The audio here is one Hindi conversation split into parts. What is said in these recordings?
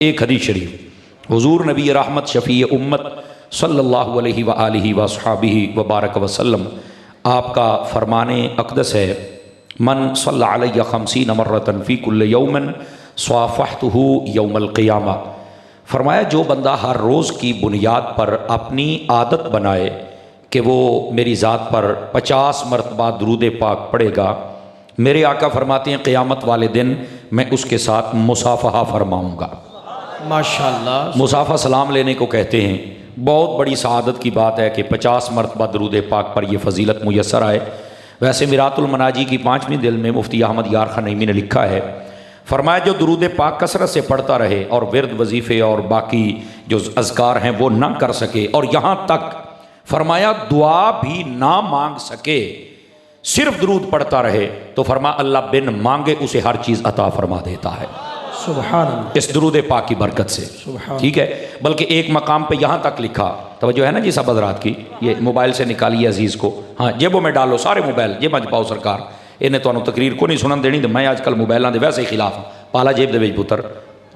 एक हदीस शरीफ हुजूर नबी रहमत शफ़ी उम्मत सल्लल्लाहु अलैहि व आलिहि व अस्हाबिहि व बारक वसल्लम आपका फरमाने अक़दस है, मन सल्ला अलैहि खमसीन मर्रतन फ़ी कुल्लि यौमिन स्वाफ़हतुहु यौमल क़ियामा। फरमाया जो बंदा हर रोज़ की बुनियाद पर अपनी आदत बनाए कि वो मेरी ज़ात पर 50 मरतबा दुरूद पाक पढ़ेगा, मेरे आका फरमाते हैं क़यामत वाले दिन मैं उसके साथ मुसाफ़हा फरमाऊँगा। माशाअल्लाह। मुसाफ़ा सलाम लेने को कहते हैं। बहुत बड़ी सआदत की बात है कि 50 मरतबा दुरूद पाक पर यह फ़जीलत मुयस्सर आए। वैसे मिरातुल मनाजी की 5वीं दिल में मुफ्ती अहमद यार खान नईमी ने लिखा है, फरमाया जो दुरूद पाक कसरत से पढ़ता रहे और विरद वजीफ़े और बाकी जो अज़कार हैं वो ना कर सके, और यहाँ तक फरमाया दुआ भी ना मांग सके, सिर्फ दुरूद पढ़ता रहे, तो फरमा अल्लाह बिन मांगे उसे हर चीज़ अता फरमा देता है सुभान अल्लाह, इस दुरूद पाक की बरकत से। ठीक है, बल्कि एक मकाम पे यहाँ तक लिखा, तवज्जो है ना जी सब हज़रात की, ये मोबाइल से निकालिए अजीज़ को, हाँ जेबों में डालो सारे मोबाइल, जेब च पाओ सरकार, इन्हें तो तकरीर को नहीं सुनन देनी, तो मैं आजकल मोबाइलों के वैसे ही खिलाफ हूँ। पाला जेब दे पुत्र,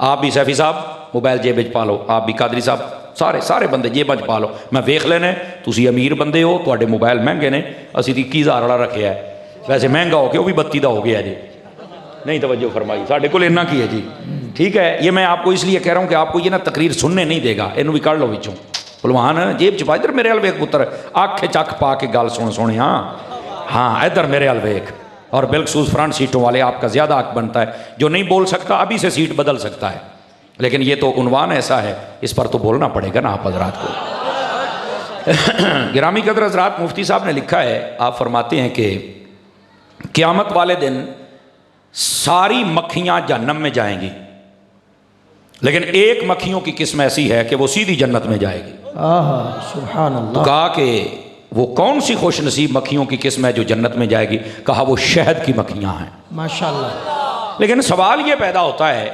आप भी सैफी साहब मोबाइल जेब च पा लो, आप भी कादरी साहब, सारे बंदे जेब च पा लो। मैं वेख लेने तुसी अमीर बंदे हो, तुहाडे मोबाइल महंगे ने, असी 21,000 वाला रखे है, वैसे महंगा हो के वो भी 32 का हो गया जी, नहीं तवज्जो फरमाई, साढ़े को इन्ना की है जी। ठीक है, ये मैं आपको इसलिए कह रहा हूँ कि आपको ये ना तकरीर सुनने नहीं देगा, इनू भी कढ़ लो विचों, भलवान जेब च पा, इधर मेरे हल वेख पुत्र, आखे चक पा के गल सुन सोने, हाँ इधर मेरे हल वेख, और बिलखसूस फ्रंट सीटों वाले आपका ज़्यादा हक बनता है, जो नहीं बोल सकता अभी से सीट बदल सकता है, लेकिन ये तो उन्वान ऐसा है, इस पर तो बोलना पड़ेगा ना आप हजरात को। गिरामी कदर हजरात, मुफ्ती साहब ने लिखा है, आप फरमाते हैं कि क़यामत वाले दिन सारी मक्खियाँ जहन्नम में जाएंगी, लेकिन एक मक्खियों की किस्म ऐसी है कि वो सीधी जन्नत में जाएगी। सुभान अल्लाह। तो कहा कि वो कौन सी खुश नसीब मक्खियों की किस्म है जो जन्नत में जाएगी, कहा वो शहद की मक्खियाँ हैं माशाअल्लाह। लेकिन सवाल ये पैदा होता है,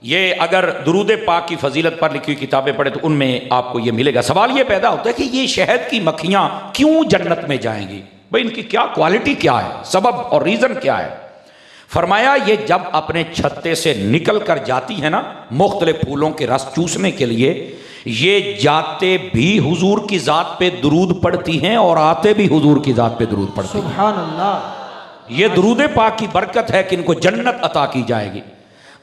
ये अगर दुरूद पाक की फजीलत पर लिखी हुई किताबें पढ़े तो उनमें आपको ये मिलेगा। सवाल ये पैदा होता है कि ये शहद की मक्खियाँ क्यों जन्नत में जाएंगी, भाई इनकी क्या क्वालिटी क्या है, सबब और रीज़न क्या है। फरमाया ये जब अपने छत्ते से निकल कर जाती है ना मुख्तलिफ फूलों के रस चूसने के लिए, ये जाते भी हुजूर की ज़ात पे दुरूद पढ़ती हैं और आते भी हुजूर की ज़ात पे दुरूद पढ़ती हैं। सुभान अल्लाह। ये दुरूद पाक की बरकत है कि इनको जन्नत अता की जाएगी,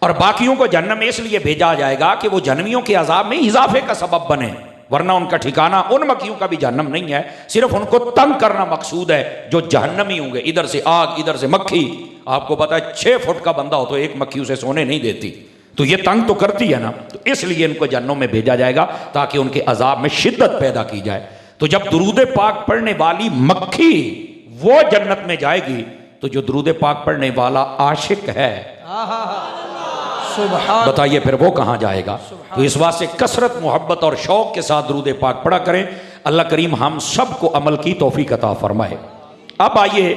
और बाकियों को जहन्नम में इसलिए भेजा जाएगा कि वो जहन्नमियों के अजाब में इजाफे का सबब बने, वरना उनका ठिकाना उन मक्खियों का भी जहन्नम नहीं है, सिर्फ उनको तंग करना मकसूद है जो जहन्नमी होंगे। इधर से आग इधर से मक्खी, आपको पता है 6 फुट का बंदा हो तो एक मक्खी उसे सोने नहीं देती, तो ये तंग तो करती है ना, तो इसलिए इनको जहन्नम में भेजा जाएगा ताकि उनके अजाब में शिद्दत पैदा की जाए। तो जब दुरूद पाक पढ़ने वाली मक्खी वो जन्नत में जाएगी, तो जो दुरूद पाक पढ़ने वाला आशिक है बताइए फिर वो कहाँ जाएगा। तो इस वास्ते कसरत मोहब्बत और शौक के साथ दुरूद पाक पढ़ा करें। अल्लाह करीम हम सब को अमल की तौफीक अता फरमाए। अब आइए,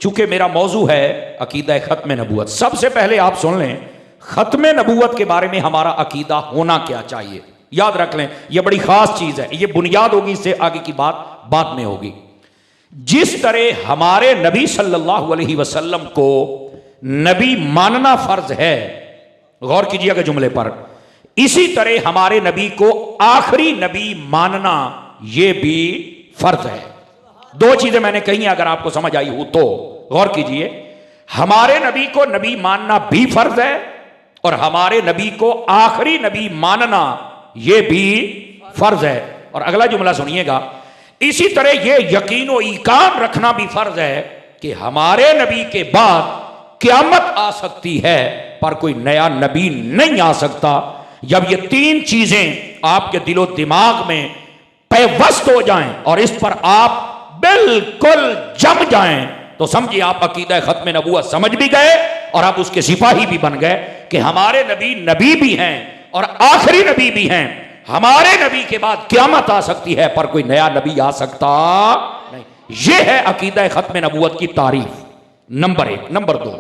चूंकि मेरा मौजू है अकीदा खत्म नबूवत, सबसे पहले आप सुन लें खत्म नबूवत के बारे में हमारा अकीदा होना क्या चाहिए। याद रख लें, यह बड़ी खास चीज है, यह बुनियाद होगी, इससे आगे की बात बाद में होगी। जिस तरह हमारे नबी सल्लल्लाहु अलैहि वसल्लम को नबी मानना फर्ज है, गौर कीजिएगा जुमले पर, इसी तरह हमारे नबी को आखिरी नबी मानना यह भी फर्ज है। 2 चीजें मैंने कही हैं, अगर आपको समझ आई हो तो गौर कीजिए। हमारे नबी को नबी मानना भी फर्ज है और हमारे नबी को आखिरी नबी मानना यह भी फर्ज है। और अगला जुमला सुनिएगा, इसी तरह यह यकीन और ईकान रखना भी फर्ज है कि हमारे नबी के बाद क़यामत आ सकती है पर कोई नया नबी नहीं आ सकता। जब ये 3 चीजें आपके दिलो दिमाग में पैवस्त हो जाएं और इस पर आप बिल्कुल जम जाएं, तो समझिए आप अकीदा खत्म नबूवत समझ भी गए और आप उसके सिपाही भी बन गए कि हमारे नबी भी हैं और आखिरी नबी भी हैं। हमारे नबी के बाद क़यामत आ सकती है पर कोई नया नबी आ सकता नहीं। यह है अकीदा खत्म नबूवत की तारीफ, नंबर 1। नंबर 2,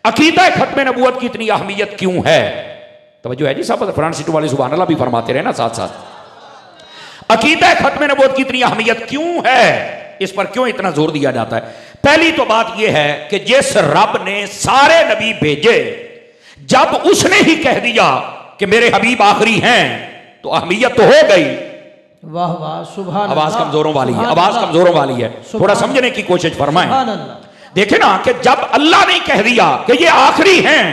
अकीदा खत्म नबूवत की इतनी अहमियत क्यों है। तवज्जो है जी सब, फ्रंट सीट वाले सुभान अल्लाह भी फरमाते रहे ना साथ साथ। अकीदा खत्म नबूवत की इतनी अहमियत क्यों है, इस पर क्यों इतना जोर दिया जाता है। पहली तो बात यह है कि जिस रब ने सारे नबी भेजे, जब उसने ही कह दिया कि मेरे हबीब आखिरी हैं तो अहमियत तो हो गई। वाह वाह सुभान आवाज अल्लाह, कमजोरों वाली है, सुभान आवाज अल्लाह, कमजोरों वाली है, थोड़ा सुभान समझने की कोशिश फरमाएं। सुभान अल्लाह। देखे ना कि जब अल्लाह ने कह दिया कि ये आखिरी हैं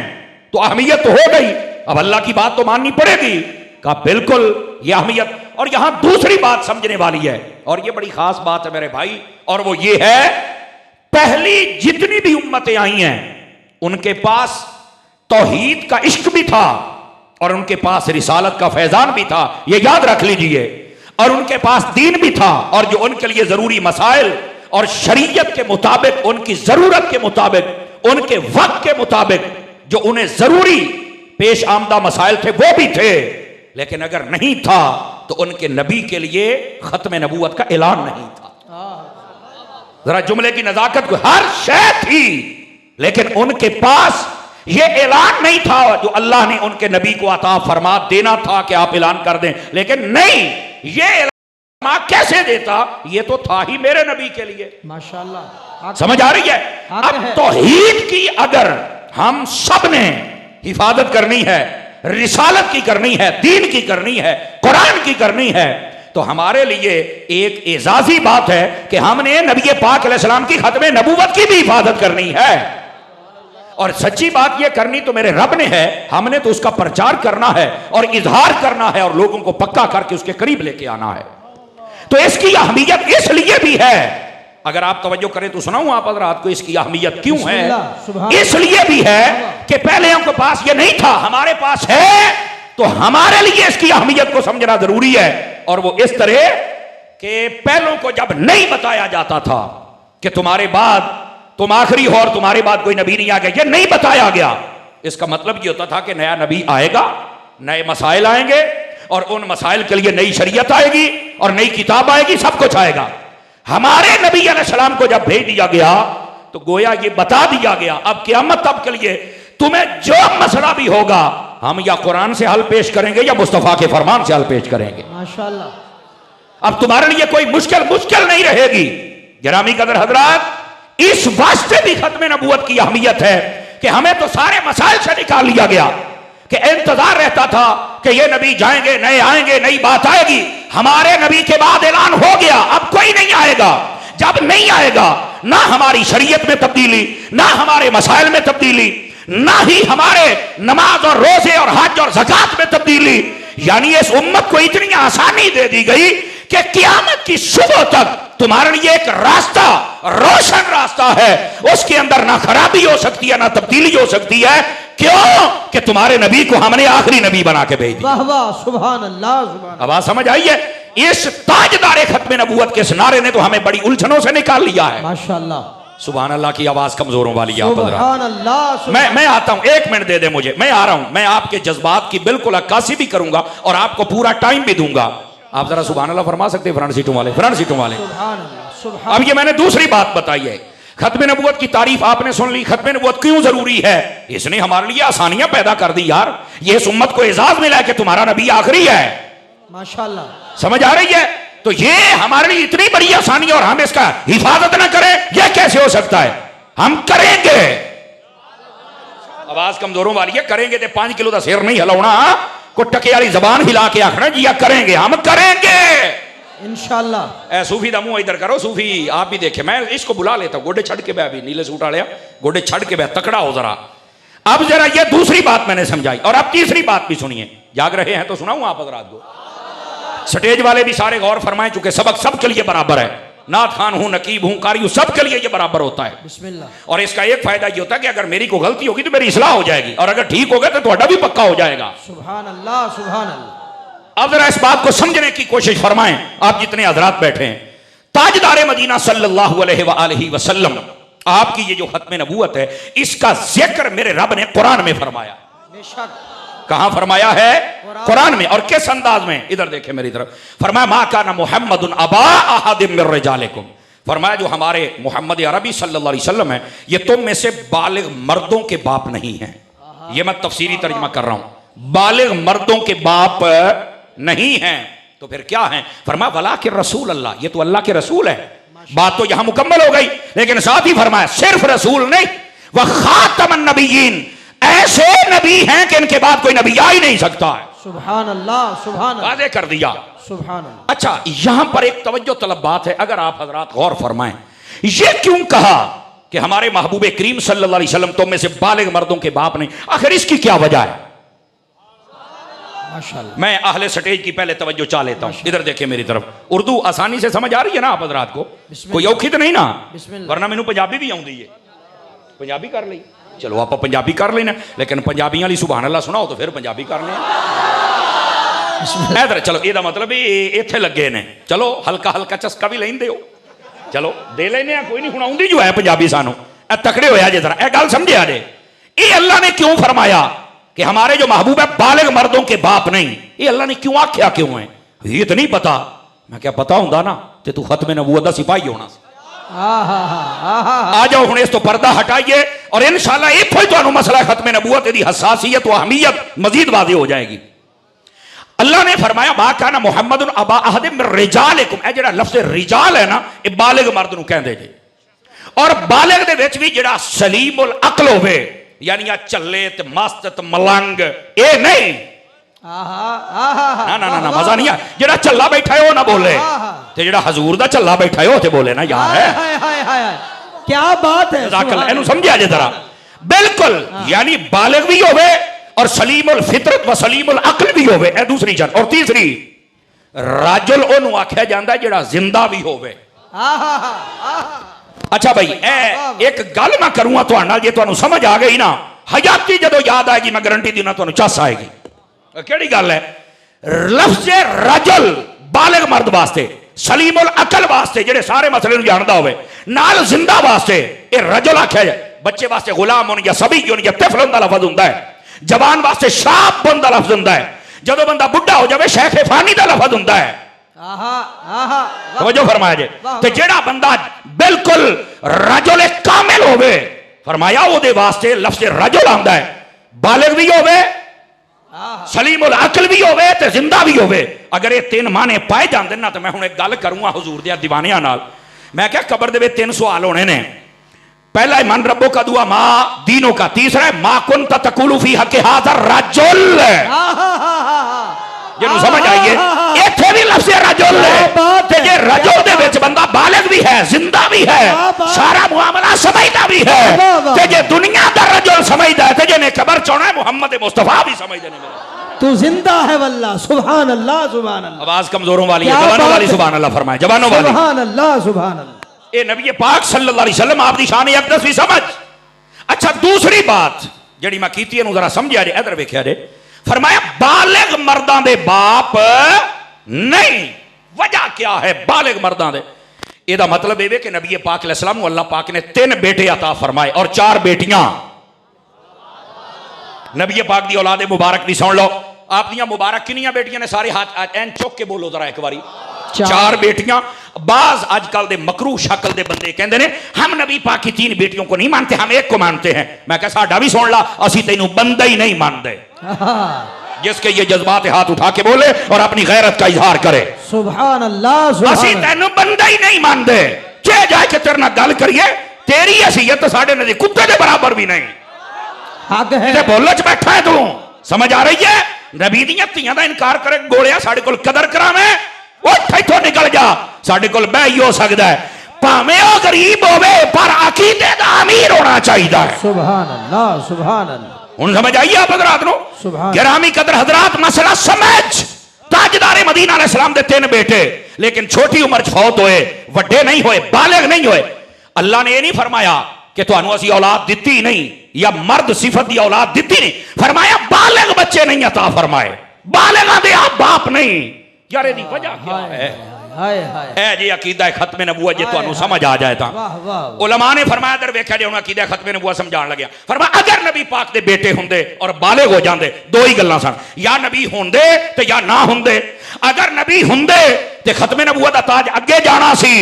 तो अहमियत तो हो गई, अब अल्लाह की बात तो माननी पड़ेगी। कहा बिल्कुल ये अहमियत। और यहां दूसरी बात समझने वाली है, और ये बड़ी खास बात है मेरे भाई, और वो ये है पहली जितनी भी उम्मतें आई हैं उनके पास तौहीद का इश्क भी था और उनके पास रिसालत का फैजान भी था, ये याद रख लीजिए। और उनके पास दीन भी था, और जो उनके लिए जरूरी मसाइल और शरीयत के मुताबिक, उनकी जरूरत के मुताबिक, उनके वक्त के मुताबिक जो उन्हें जरूरी पेश आमदा मसाइल थे वो भी थे। लेकिन अगर नहीं था तो उनके नबी के लिए खत्म नबूवत का ऐलान नहीं था। जरा जुमले की नजाकत को, हर शय थी लेकिन उनके पास यह ऐलान नहीं था जो अल्लाह ने उनके नबी को अता फरमा देना था कि आप ऐलान कर दें। लेकिन नहीं, ये ऐलान कैसे देता, ये तो था ही मेरे नबी के लिए। माशाअल्लाह, समझ आ रही है? अब तौहीद की अगर हम सब ने हिफाजत करनी है, रिसालत की करनी है, दीन की करनी है, कुरान की करनी है, तो हमारे लिए एक एजाजी बात है कि हमने नबी पाक अलैहिस्सलाम की खत्म नबूवत की भी हिफाजत करनी है। और सच्ची बात यह करनी तो मेरे रब ने है, हमने तो उसका प्रचार करना है और इजहार करना है और लोगों को पक्का करके उसके करीब लेके आना है। तो इसकी अहमियत इसलिए भी है, अगर आप तवज्जो करें तो सुनाऊं आप हज़रात को इसकी अहमियत क्यों है। इसलिए भी है कि पहले उनके पास ये नहीं था, हमारे पास है, तो हमारे लिए इसकी अहमियत को समझना जरूरी है। और वो इस तरह के पहलों को जब नहीं बताया जाता था कि तुम्हारे बाद तुम आखिरी हो और तुम्हारे बाद कोई नबी नहीं आ गया, ये नहीं बताया गया, इसका मतलब ये होता था कि नया नबी आएगा, नए मसाइल आएंगे और उन मसाइल के लिए नई शरीयत आएगी और नई किताब आएगी, सब कुछ आएगा। हमारे नबी अलैहिस्सलाम को जब भेज दिया गया तो गोया ये बता दिया गया अब क़यामत तक के लिए तुम्हें जो मसला भी होगा हम या कुरान से हल पेश करेंगे या मुस्तफा के फरमान से हल पेश करेंगे। माशाअल्लाह। अब तुम्हारे लिए कोई मुश्किल नहीं रहेगी। गिरामी कदर हजरात, इस वास्ते भी खत्म नबूवत की अहमियत है कि हमें तो सारे मसाइल से निकाल लिया गया कि इंतजार रहता था कि ये नबी जाएंगे, नए आएंगे, नई बात आएगी। हमारे नबी के बाद ऐलान हो गया अब कोई नहीं आएगा। जब नहीं आएगा ना हमारी शरीयत में तब्दीली, ना हमारे मसाइल में तब्दीली, ना ही हमारे नमाज और रोजे और हज और ज़कात में तब्दीली। यानी इस उम्मत को इतनी आसानी दे दी गई कि क़यामत की सुबह तक तुम्हारे लिए एक रास्ता, रोशन रास्ता है, उसके अंदर ना खराबी हो सकती है ना तब्दीली हो सकती है। क्यों? कि तुम्हारे नबी को हमने आखिरी नबी बना के भेज दिया। वाह वाह सुभान अल्लाह, सुभान। अब बात समझ आई है? इस ताजदारे खत्म नबूवत के नारे ने तो हमें बड़ी उलझनों से निकाल लिया है। माशाअल्लाह, सुभान अल्लाह की आवाज कमजोरों वाली है। सुभान अल्लाह। मैं आता हूं, एक मिनट दे दे मुझे, मैं आ रहा हूं। मैं आपके जज्बात की बिल्कुल अक्कासी भी करूंगा और आपको पूरा टाइम भी दूंगा। आप जरा सुभान अल्लाह फरमा सकते हैं? फ्रंट सीटों वाले, फ्रंट सीटों वाले। सुभान अल्लाह, सुभान। अब ये मैंने दूसरी बात बताई है, खत्म नबूवत की तारीफ आपने सुन ली। खत्म नबूवत क्यों जरूरी है? इसने हमारे लिए आसानियां पैदा कर दी यार। ये इस उम्मत को एजाज मिला है कि तुम्हारा नबी आखिरी है। माशाअल्लाह, समझ समझ आ रही है? तो ये हमारे लिए इतनी बड़ी आसानी और हम इसका हिफाजत ना करें, यह कैसे हो सकता है? हम करेंगे। आवाज कमजोरों वाली है, करेंगे तो 5 किलो का सिर नहीं हिलाना, को टके वाली जबान हिला के आखना जी या करेंगे, हम करेंगे इंशाअल्लाह। ए सूफी दा मुंह इधर करो, सूफी आप भी देखे, मैं इसको बुला लेता हूं। गोडे छड़ के बह, भी नीले सूट वाले गोडे छड़ के बह, तकड़ा हो जरा। अब जरा ये दूसरी बात मैंने समझाई और अब तीसरी बात भी सुनिए। जाग रहे हैं तो सुनाऊं आप हजरात को? स्टेज वाले भी सारे गौर फरमाए, चुके सबक सबके लिए बराबर है। नाथ खान हूं, नकीब हूं, कारी हूं, सबके लिए ये बराबर होता है। बिस्मिल्लाह। और इसका एक फायदा ये होता है कि अगर मेरी को गलती होगी तो मेरी इस्लाह हो जाएगी और अगर ठीक हो गया तो ਤੁਹਾਡਾ भी पक्का हो जाएगा। सुभान अल्लाह, सुभान अल्लाह। अब जरा इस बात को समझने की कोशिश फरमाएं आप जितने हजरात बैठे हैं। ताजदारे मदीना सल्लल्लाहु अलैहि वसल्लम, आपकी ये जो खत्म नबूवत है, इसका जिक्र मेरे रब ने कुरान में फरमाया। बेशक। कहां फरमाया है? कुरान में। और किस अंदाज में? इधर देखे मेरी तरफ। फरमाया मा काना मुहम्मदुन अबा अहदिम मिर रिजालिकुम, फरमाया जो हमारे मोहम्मद अरबी सल्लल्लाहु अलैहि वसल्लम है, ये तुम में से बालिग मर्दों के बाप नहीं है। ये मैं तफसीरी तर्जुमा कर रहा हूं, बालिग मर्दों के बाप नहीं है। तो फिर क्या है? फरमाया वला के रसूल अल्लाह, ये तो अल्लाह के रसूल है। बात तो यहां मुकम्मल हो गई, लेकिन साथ ही फरमाया सिर्फ रसूल नहीं, वह खातमन नबीयीन, ऐसे नबी हैं कि इनके बाद कोई नबी आ ही नहीं सकता है। सुभान अल्लाह, सुभान अल्लाह, वादे कर दिया। सुभान अल्लाह। अच्छा, यहां पर एक तवज्जो तलब बात है, अगर आप हजरात गौर फरमाएं, ये क्यों कहा कि हमारे महबूब करीम सल्लल्लाहु अलैहि वसल्लम तुम में से बालिग मर्दों के बाप नहीं? आखिर इसकी क्या वजह है? माशाअल्लाह। मैं अहले स्टेज की पहले तवज्जो चाह लेता हूं, इधर देखें मेरी तरफ। उर्दू आसानी से समझ आ रही है ना आप हजरात को? कोई औखी तो नहीं ना? वरना मैनू पंजाबी भी आउंदी है, पंजाबी कर ली। चलो आप पंजाबी कर लेना, लेकिन पंजाबियों वाली सुभान अल्लाह सुनाओ तो फिर पंजाबी कर लें। इधर चलो, ਇਹਦਾ मतलब ਇੱਥੇ ਲੱਗੇ ਨੇ, चलो हल्का हल्का चस्का भी लेंदे हो, चलो दे लेने आ, कोई नहीं। हुण आउंदी जो है पंजाबी सानू, तकड़े होया जे जरा, गल समझिया जे। ये अल्लाह ने क्यों फरमाया कि हमारे जो महबूब है बालिग मर्दों के बाप नहीं? ये अल्लाह ने क्यों आख्या, क्यों है? ये तो नहीं पता। मैं क्या पता होंदा ना ते तू खत्मे नबूवत दा सिपाही होना। आ जाओ हुण इस तो पर्दा हटाइए और इंशाअल्लाह इत्थों ही तुहानू मसला खत्मे नबूवत दी हसासियत व अहमियत मजीद वाज़ेह हो जाएगी। अल्लाह ने फरमाया मा काना मुहम्मदुन अबा अहदिम मिन रिजालिकुम, ए जेड़ा लफ्ज़ रिजाल है ना, ये बालिग मर्द नू कहंदे जे। और बालिग दे विच भी जेड़ा सलीमुल अक्ल होवे, यानी आ चले ते मस्त ते मलंग, ए नहीं। ना ना ना ना, मजा नहीं है। जेड़ा चल्ला बैठा है वो ना बोले, ते जेड़ा हजूर दा चल्ला बैठा है वो ते बोले ना यार। है क्या बात है, इन्हू समझिया जे जरा। बिल्कुल, यानी बालिग भी होवे और सलीमुल फितरत व सलीमुल अक्ल भी होवे, ए दूसरी शर्त। और तीसरी, राजुल ओनू आख्या जांदा जेड़ा जिंदा भी होवे। अच्छा भाई, एक गल मैं करूंगा तुहाडे नाल, जे तुहानू समझ आ गई ना, हयाती जदों याद आएगी मैं गारंटी देना तुहानू चस आएगी। केड़ी गल है? लफ्ज़ रजुल बालिग मर्द वास्ते, सलीमुल अकल वास्ते जेड़े सारे मसले नू जानदा होवे, नाल जिंदा वास्ते ये रजुल आख्या जाए। बच्चे वास्ते गुलाम होने या सभी या तिफल दा लफ्ज़ हुंदा है, जवान वास्ते शाब दा लफ्ज़ हुंदा है, जदों बंदा बुढ़ा हो जाए शेख फानी दा लफ्ज़ हुंदा है। तवज्जो फरमाया जे। ते जेड़ा बंदा बिल्कुल रजुल कामिल होवे, फरमाया ओदे वास्ते लफ्ज़ रजुल आंदा है। बालिग भी होवे, सलीमुल अकल भी होवे ते जिंदा भी होवे। अगर ये तीन माने पाए जाते ना, तो मैं हुण एक गल करूंगा हुजूर दे दीवानियां नाल। मैं क्या कबर दे विच तीन सवाल होने ने। पहला है मन रब्बो का दुआ मा दीनों का। तीसरा है मा कुंत तकुलु फी हक हाज़ा रजुल, जिन्हों समझ आइए इत्थे भी लफ्ज़ रजुल है। ते जे रजुल दे विच बंदा बालिग भी है, जिंदा भी है, सारा मुआमला समझदा भी है, ते जे दुनिया दा रजुल समझदा है, ते जे ने कबर चोना है मुहम्मद मुस्तफा भी समझदे ने। तू जिंदा है वल्लाह, सुभान अल्लाह, सुभान अल्लाह। आवाज कमजोरों वाली है, जवानों वाली सुभान अल्लाह फरमाए, जवानों वाली सुभान अल्लाह, सुभान अल्लाह। ए नबी पाक सल्लल्लाहु अलैहि वसल्लम आप दी शान अक़दस भी समझ। अच्छा, दूसरी बात जेड़ी मैं कीती है जरा समझिया जे, इधर वेखिया जे। फरमाया बालिग मर्दां दे बाप नहीं। वजह क्या है बालिग मर्दां दे? एदा मतलब ये कि नबी पाक अलैहिस्सलाम नू अल्लाह पाक ने 3 बेटे अता फरमाए और 4 बेटियां। नबी पाक दी औलाद मुबारक दी सुन लो, आप दियां मुबारक किनियां बेटियां ने? सारे हाथ एन चुक के बोलो जरा एक बारी। 4 बेटियां। बाज आजकल दे मकरू शक्ल दे बंदे कहंदे ने हम नबी पाक की 3 बेटियों को नहीं मानते, हम एक को मानते हैं। मैं कहा साडा भी सुन ला, असी तेनू बंदा ही नहीं मानते। जिसके ये जज्बात हाथ उठा के बोले और अपनी गैरत का इजहार करे। सुभान अल्लाह, सुभान असी तेनू बंदा ही नहीं मानते। जे जाए के तेरे नाल गल करिए, तेरी हैसियत साडे नज़दीक कुत्ते के बराबर भी नहीं। हक है। ते बोलो च बैठा है तू, समझ आ रही है? नबी दियां धीआं दा इनकार करे गोलियां साडे कोल कदर करावे, उठ इथों निकल जा, साडे कोल बह ही हो सकदा है। भावें ओ गरीब होवे पर अकीदे दा अमीर होना चाहिए है। सुभान अल्लाह, सुभान अल्लाह। हुण समझ आई आप हजरात नु? गिरामी कदर हजरात, मसला समझ। ताजदारे मदीना अलैहिस्सलाम दे 3 बेटे, लेकिन छोटी उम्र च फौत होए, वड्डे नहीं होए, बालिग नहीं होए। अल्लाह ने यह नहीं फरमाया कि तुहानू असी औलाद दिती नहीं या मर्द सिफत दी औलाद दिती नहीं, फरमाया बालिग बच्चे नहीं अता फरमाए, बालिगा दे आप बाप नहीं। यार इहदी वजह क्या है? हाय हाय, ए जी अकीदा खत्मे नबूवत जे तुहानू समझ आ जाए तां। उलमा ने फरमाया, इधर वेख्या जे हुण अकीदा खत्मे नबूवत समझाण लग्या। फरमाया अगर नबी पाक दे बेटे हुंदे और बालिग हो जांदे, 2 ही गल्लां सन, या नबी हुंदे ते या ना हुंदे। अगर नबी हुंदे ते खत्मे नबूवत दा ताज अगे जाना सी,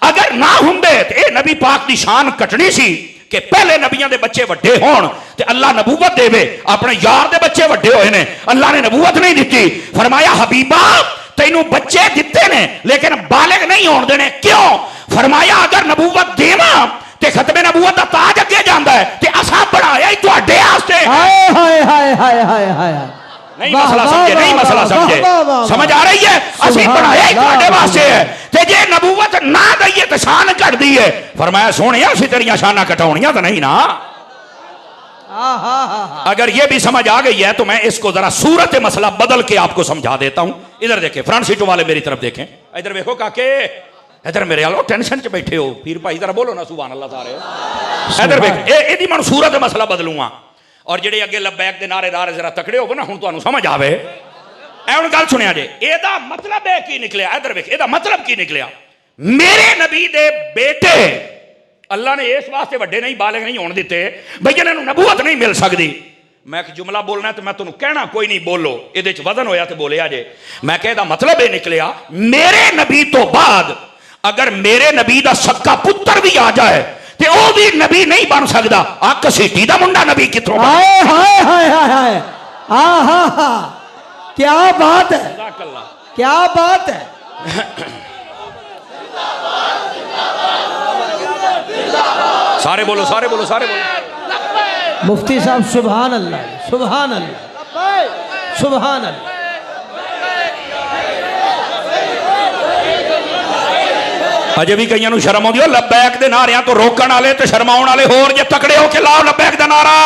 अगर ना हुंदे ते ए नबी पाक दी शान कटनी सी कि पहले नबियां दे बच्चे वड्डे होण ते अल्लाह नबूवत देवे। अपने यार दे बच्चे वड्डे होए ने, अल्लाह ने नबूवत नहीं दिती। फरमाया हबीबा तेनू बच्चे दिते ने लेकिन बालिग नहीं होण देने। क्यों? फरमाया अगर नबूवत देवा ते खत्मे नबूवत दा ताज अगे जांदा है ते असां बनाया ही तुहाडे वास्ते। हाय हाय हाय हाय हाय हाय। नहीं मसला समझे, नहीं मसला समझे, समझ आ रही है? असि बनाया ही तुहाडे वास्ते है ते जे नबूवत ना दईए ते शान घट दी है। फरमाया सोहणिया असि तेरियां शानां घटाउणियां तो नहीं ना। अगर ये भी समझ आ गई है तो मैं इसको जरा सूरत मसला बदल के आपको समझा देता हूं। इधर देखें, फ्रंट सीटों वाले मेरी तरफ देखें, इधर देखो काके, इधर मेरे वालों टेंशन च बैठे हो, पीर भाई जरा बोलो ना सुभान अल्लाह सारे। इधर देख एदी मैं सूरत मसला बदलूंगा और जेडे अगे लब्बैक दे नारे दारे जरा तकड़े हो ना, हुण तुहानू समझ आवे। ऐ हुण गल सुनिया जे, एदा मतलब है की निकलिया? इधर देख, एदा मतलब की निकलिया? मेरे नबी दे बेटे अल्लाह ने इस वास्ते वड्डे नहीं, बालिग नहीं होने दिते भाई इन्हां नू नबूवत नहीं मिल सकती। मैं एक जुमला बोलना तो मैं तुहानू कहना कोई नहीं, बोलो इहदे च वजन होया तो बोलिया जे। मैं कह दा मतलब ये निकलिया मेरे नबी तो बाद अगर मेरे नबी दा सक्का पुत्र भी आ जाए तो वह भी नबी नहीं बन सकता। आ घसीटी दा मुंडा नबी किथों? हाय हाय हाय हाय हाय। आहा, क्या बात है, क्या बात है। सारे बोलो, सारे बोलो, सारे बोलो। मुफ्ती साहब सुभान अल्लाह, सुभान अल्लाह, सुभान अल्लाह। अजे भी कईयां नू शर्म आउंदी, लब्बैक दे नारियां तो रोकण वाले ते शर्माउण वाले होर जे तकड़े होके लाओ लब्बैक दा नारा।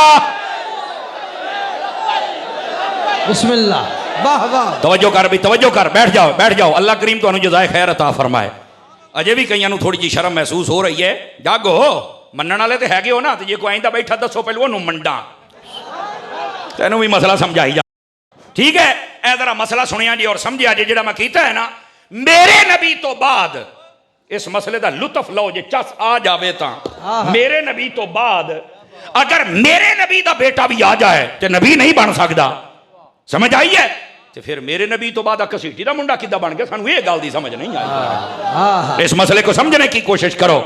बिस्मिल्लाह, वाह वाह। तवज्जो कर भी, तवज्जो कर, बैठ जाओ, बैठ जाओ। अल्लाह करीम तुहानू जज़ाए खैर अता फरमाए। अजे भी कईयां नू थोड़ी जी शर्म महसूस हो रही है। जागो, मनण वाले तो हैगे हो ना, तो जे कोई आइंदा बैठा दसो पहलू ओनू मंडा, तेनू भी मसला समझाई जा। ठीक है, ए जरा मसला सुनिया जी और समझिया जी। जेड़ा मैं कीता है ना, मेरे नबी तो बाद इस मसले का लुत्फ लो जे चस आ जाए तो। मेरे नबी तो बाद अगर मेरे नबी का बेटा भी आ जाए तो नबी नहीं बन सकता। समझ आई है? तो फिर मेरे नबी तो बाद घसीटी का मुंडा किदा बन गया? सानू ये गल दी समझ नहीं आई। इस मसले को समझने की कोशिश करो।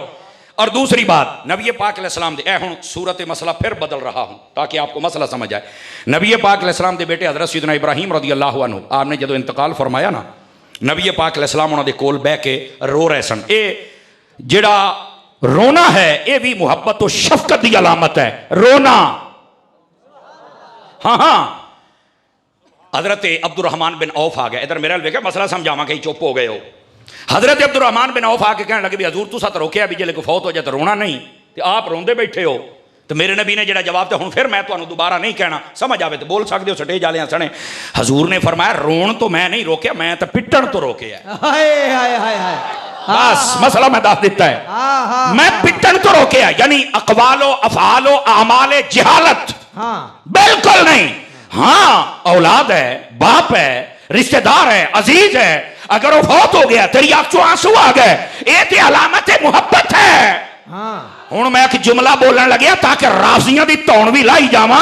और दूसरी बात, नबी पाक अलैहिस्सलाम दे, हुण सूरत मसला फिर बदल रहा हूं ताकि आपको मसला समझ आए। नबी पाक अलैहिस्सलाम दे बेटे हज़रत सैयदना इब्राहीम रज़ियल्लाहु अन्हु, आपने जो इंतकाल फरमाया ना, नबी पाक अलैहिस्सलाम उन्हां दे कोल बह के रो रहे सन। ये जिहड़ा रोना है ये भी मुहब्बत तो शफकत की अलामत है, रोना। हाँ हाँ, हजरत अब्दुर्रहमान बिन औफ आ गया। इधर मेरे वेखे मसला समझावा, कहीं चुप हो गए हो। हजरत अब्दुर्रहमान बिन औफ आके कहने लगे भी हजूर तुसा तो रोकया भी जे कोई फौत हो जाए तो रोना नहीं, तो आप रोंदे बैठे हो। तो मेरे नबी ने जो जवाब, तो हुण फिर मैं तुहानू दोबारा नहीं कहना, समझ आवे तो बोल सकते हो स्टेज वाले सने। हजूर ने फरमाया रोन तो मैं नहीं रोकया, मैं तो पिटन तो रोकया। हाय हाय हाय हाय। बस मसला मैं दस दिता है, मैं पिटन तो रोकया, यानी अकवालो अफालो आमाले जिहालत बिल्कुल नहीं। हाँ, औलाद है, बाप है, रिश्तेदार है, अजीज है, अगर वो फौत हो गया, तेरी आंखों आंसू आ गए, ये तो अलामत मुहब्बत है। हुण मैं एक जुमला बोलन लग्या ताकि राजियां दी तौण भी लाई जावा।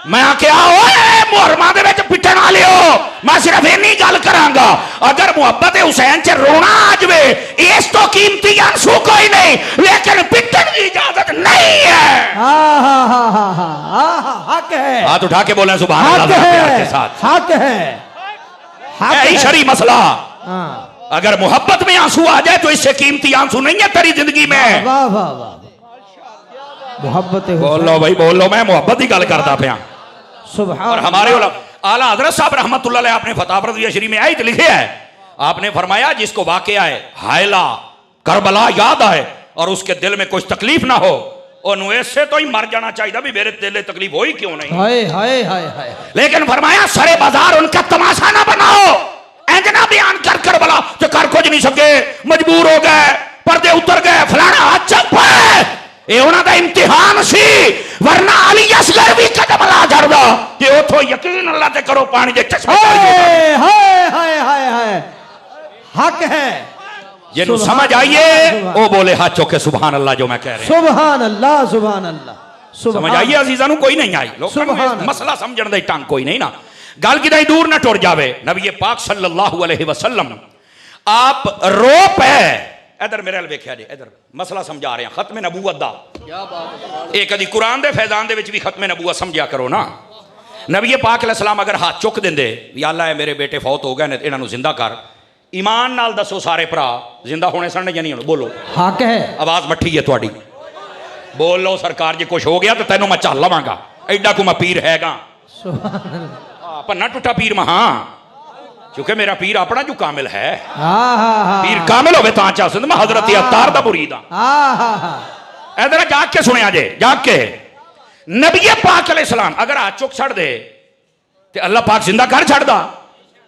मैं आख्या ओए मुहर्रमा दे विच पिटण वाले हो, मैं सिर्फ इन्नी गल करांगा, अगर मुहब्बत हुसैन च रोना आ जाए इस तो कीमती आंसू कोई नहीं, लेकिन पिटण की इजाजत नहीं है। हक है। हाथ उठा के बोले सुभान अल्लाह प्यार के साथ। हक है, यही शरी मसला। अगर मोहब्बत में आंसू आ जाए तो इससे कीमती आंसू नहीं है तेरी जिंदगी में। वाह वाह वाह, मोहब्बत बोलो भाई बोलो, मैं मोहब्बत की गल करता पाया। और हमारे आला हजरत साहब रहमतुल्लाह अलैह आपने फताह रज़िया शरीफ में आयत लिखे है, आपने फरमाया जिसको वाकया है हायला करबला याद आए और उसके दिल में कुछ तकलीफ ना हो, और ऐसे तो ही मर जाना चाहिए भी मेरे दिल में तकलीफ हो ही क्यों नहीं। हाय हाय हाय हाय। लेकिन फरमाया सरे बाजार उनका तमाशा ना बनाओ, एंजना बयान कर कर बला तो कर कुछ नहीं सके, मजबूर हो गए, पर्दे उतर गए, फलाना हाथ चुप है, ये उन्हां दा इम्तिहान सी, वरना अली असगर भी कदम ला छड़दा कि उथों यकीन अल्लाह ते करो पानी दे चश्मे। हाय हाय हाय हाय हाय, हक है। जिन्हों समझ आइए वो बोले हाथ चौके सुभान अल्लाह, जो मैं कह रहा हूं सुभान अल्लाह सुभान अल्लाह। समझ आइए अजीजा नू, कोई नहीं आई लोग मसला समझण दा ढंग कोई नहीं ना, गल किदाई दूर ना टुर जावे। नबी पाक सल्लल्लाहु अलैहि वसल्लम आप रो पे, इधर मेरे हल वेख्या जी, इधर मसला समझा रहे हैं खत्म नबूवत दा। एक कदी कुरान दे फैजान दे विच भी खत्म नबूवत समझिया करो ना। नबी पाक अलैहिस्सलाम अगर हाथ चुक देंदे या अल्लाह है मेरे बेटे फौत हो गए ने, इन्हां नू जिंदा कर, ईमान नाल दसो सारे भरा जिंदा होने सन या नहीं होने? बोलो। हक है। आवाज मठी है तुहाडी, बोल लो सरकार जी कुछ हो गया तो तेनों मैं चल लवांगा, एडा को मैं पीर हैगा। पन्ना टुटा पीर महा, क्योंकि मेरा पीर अपना जो कामिल है। पीर कामिल होवे तां चा सुन मैं हजरत अत्तार दा मुरीद हां। इधर जाग के सुनिया जे, जाग के नबी पाक अलैहिस्सलाम अगर हाथ चुक छड़ दे ते अल्लाह पाक जिंदा कर छड़दा।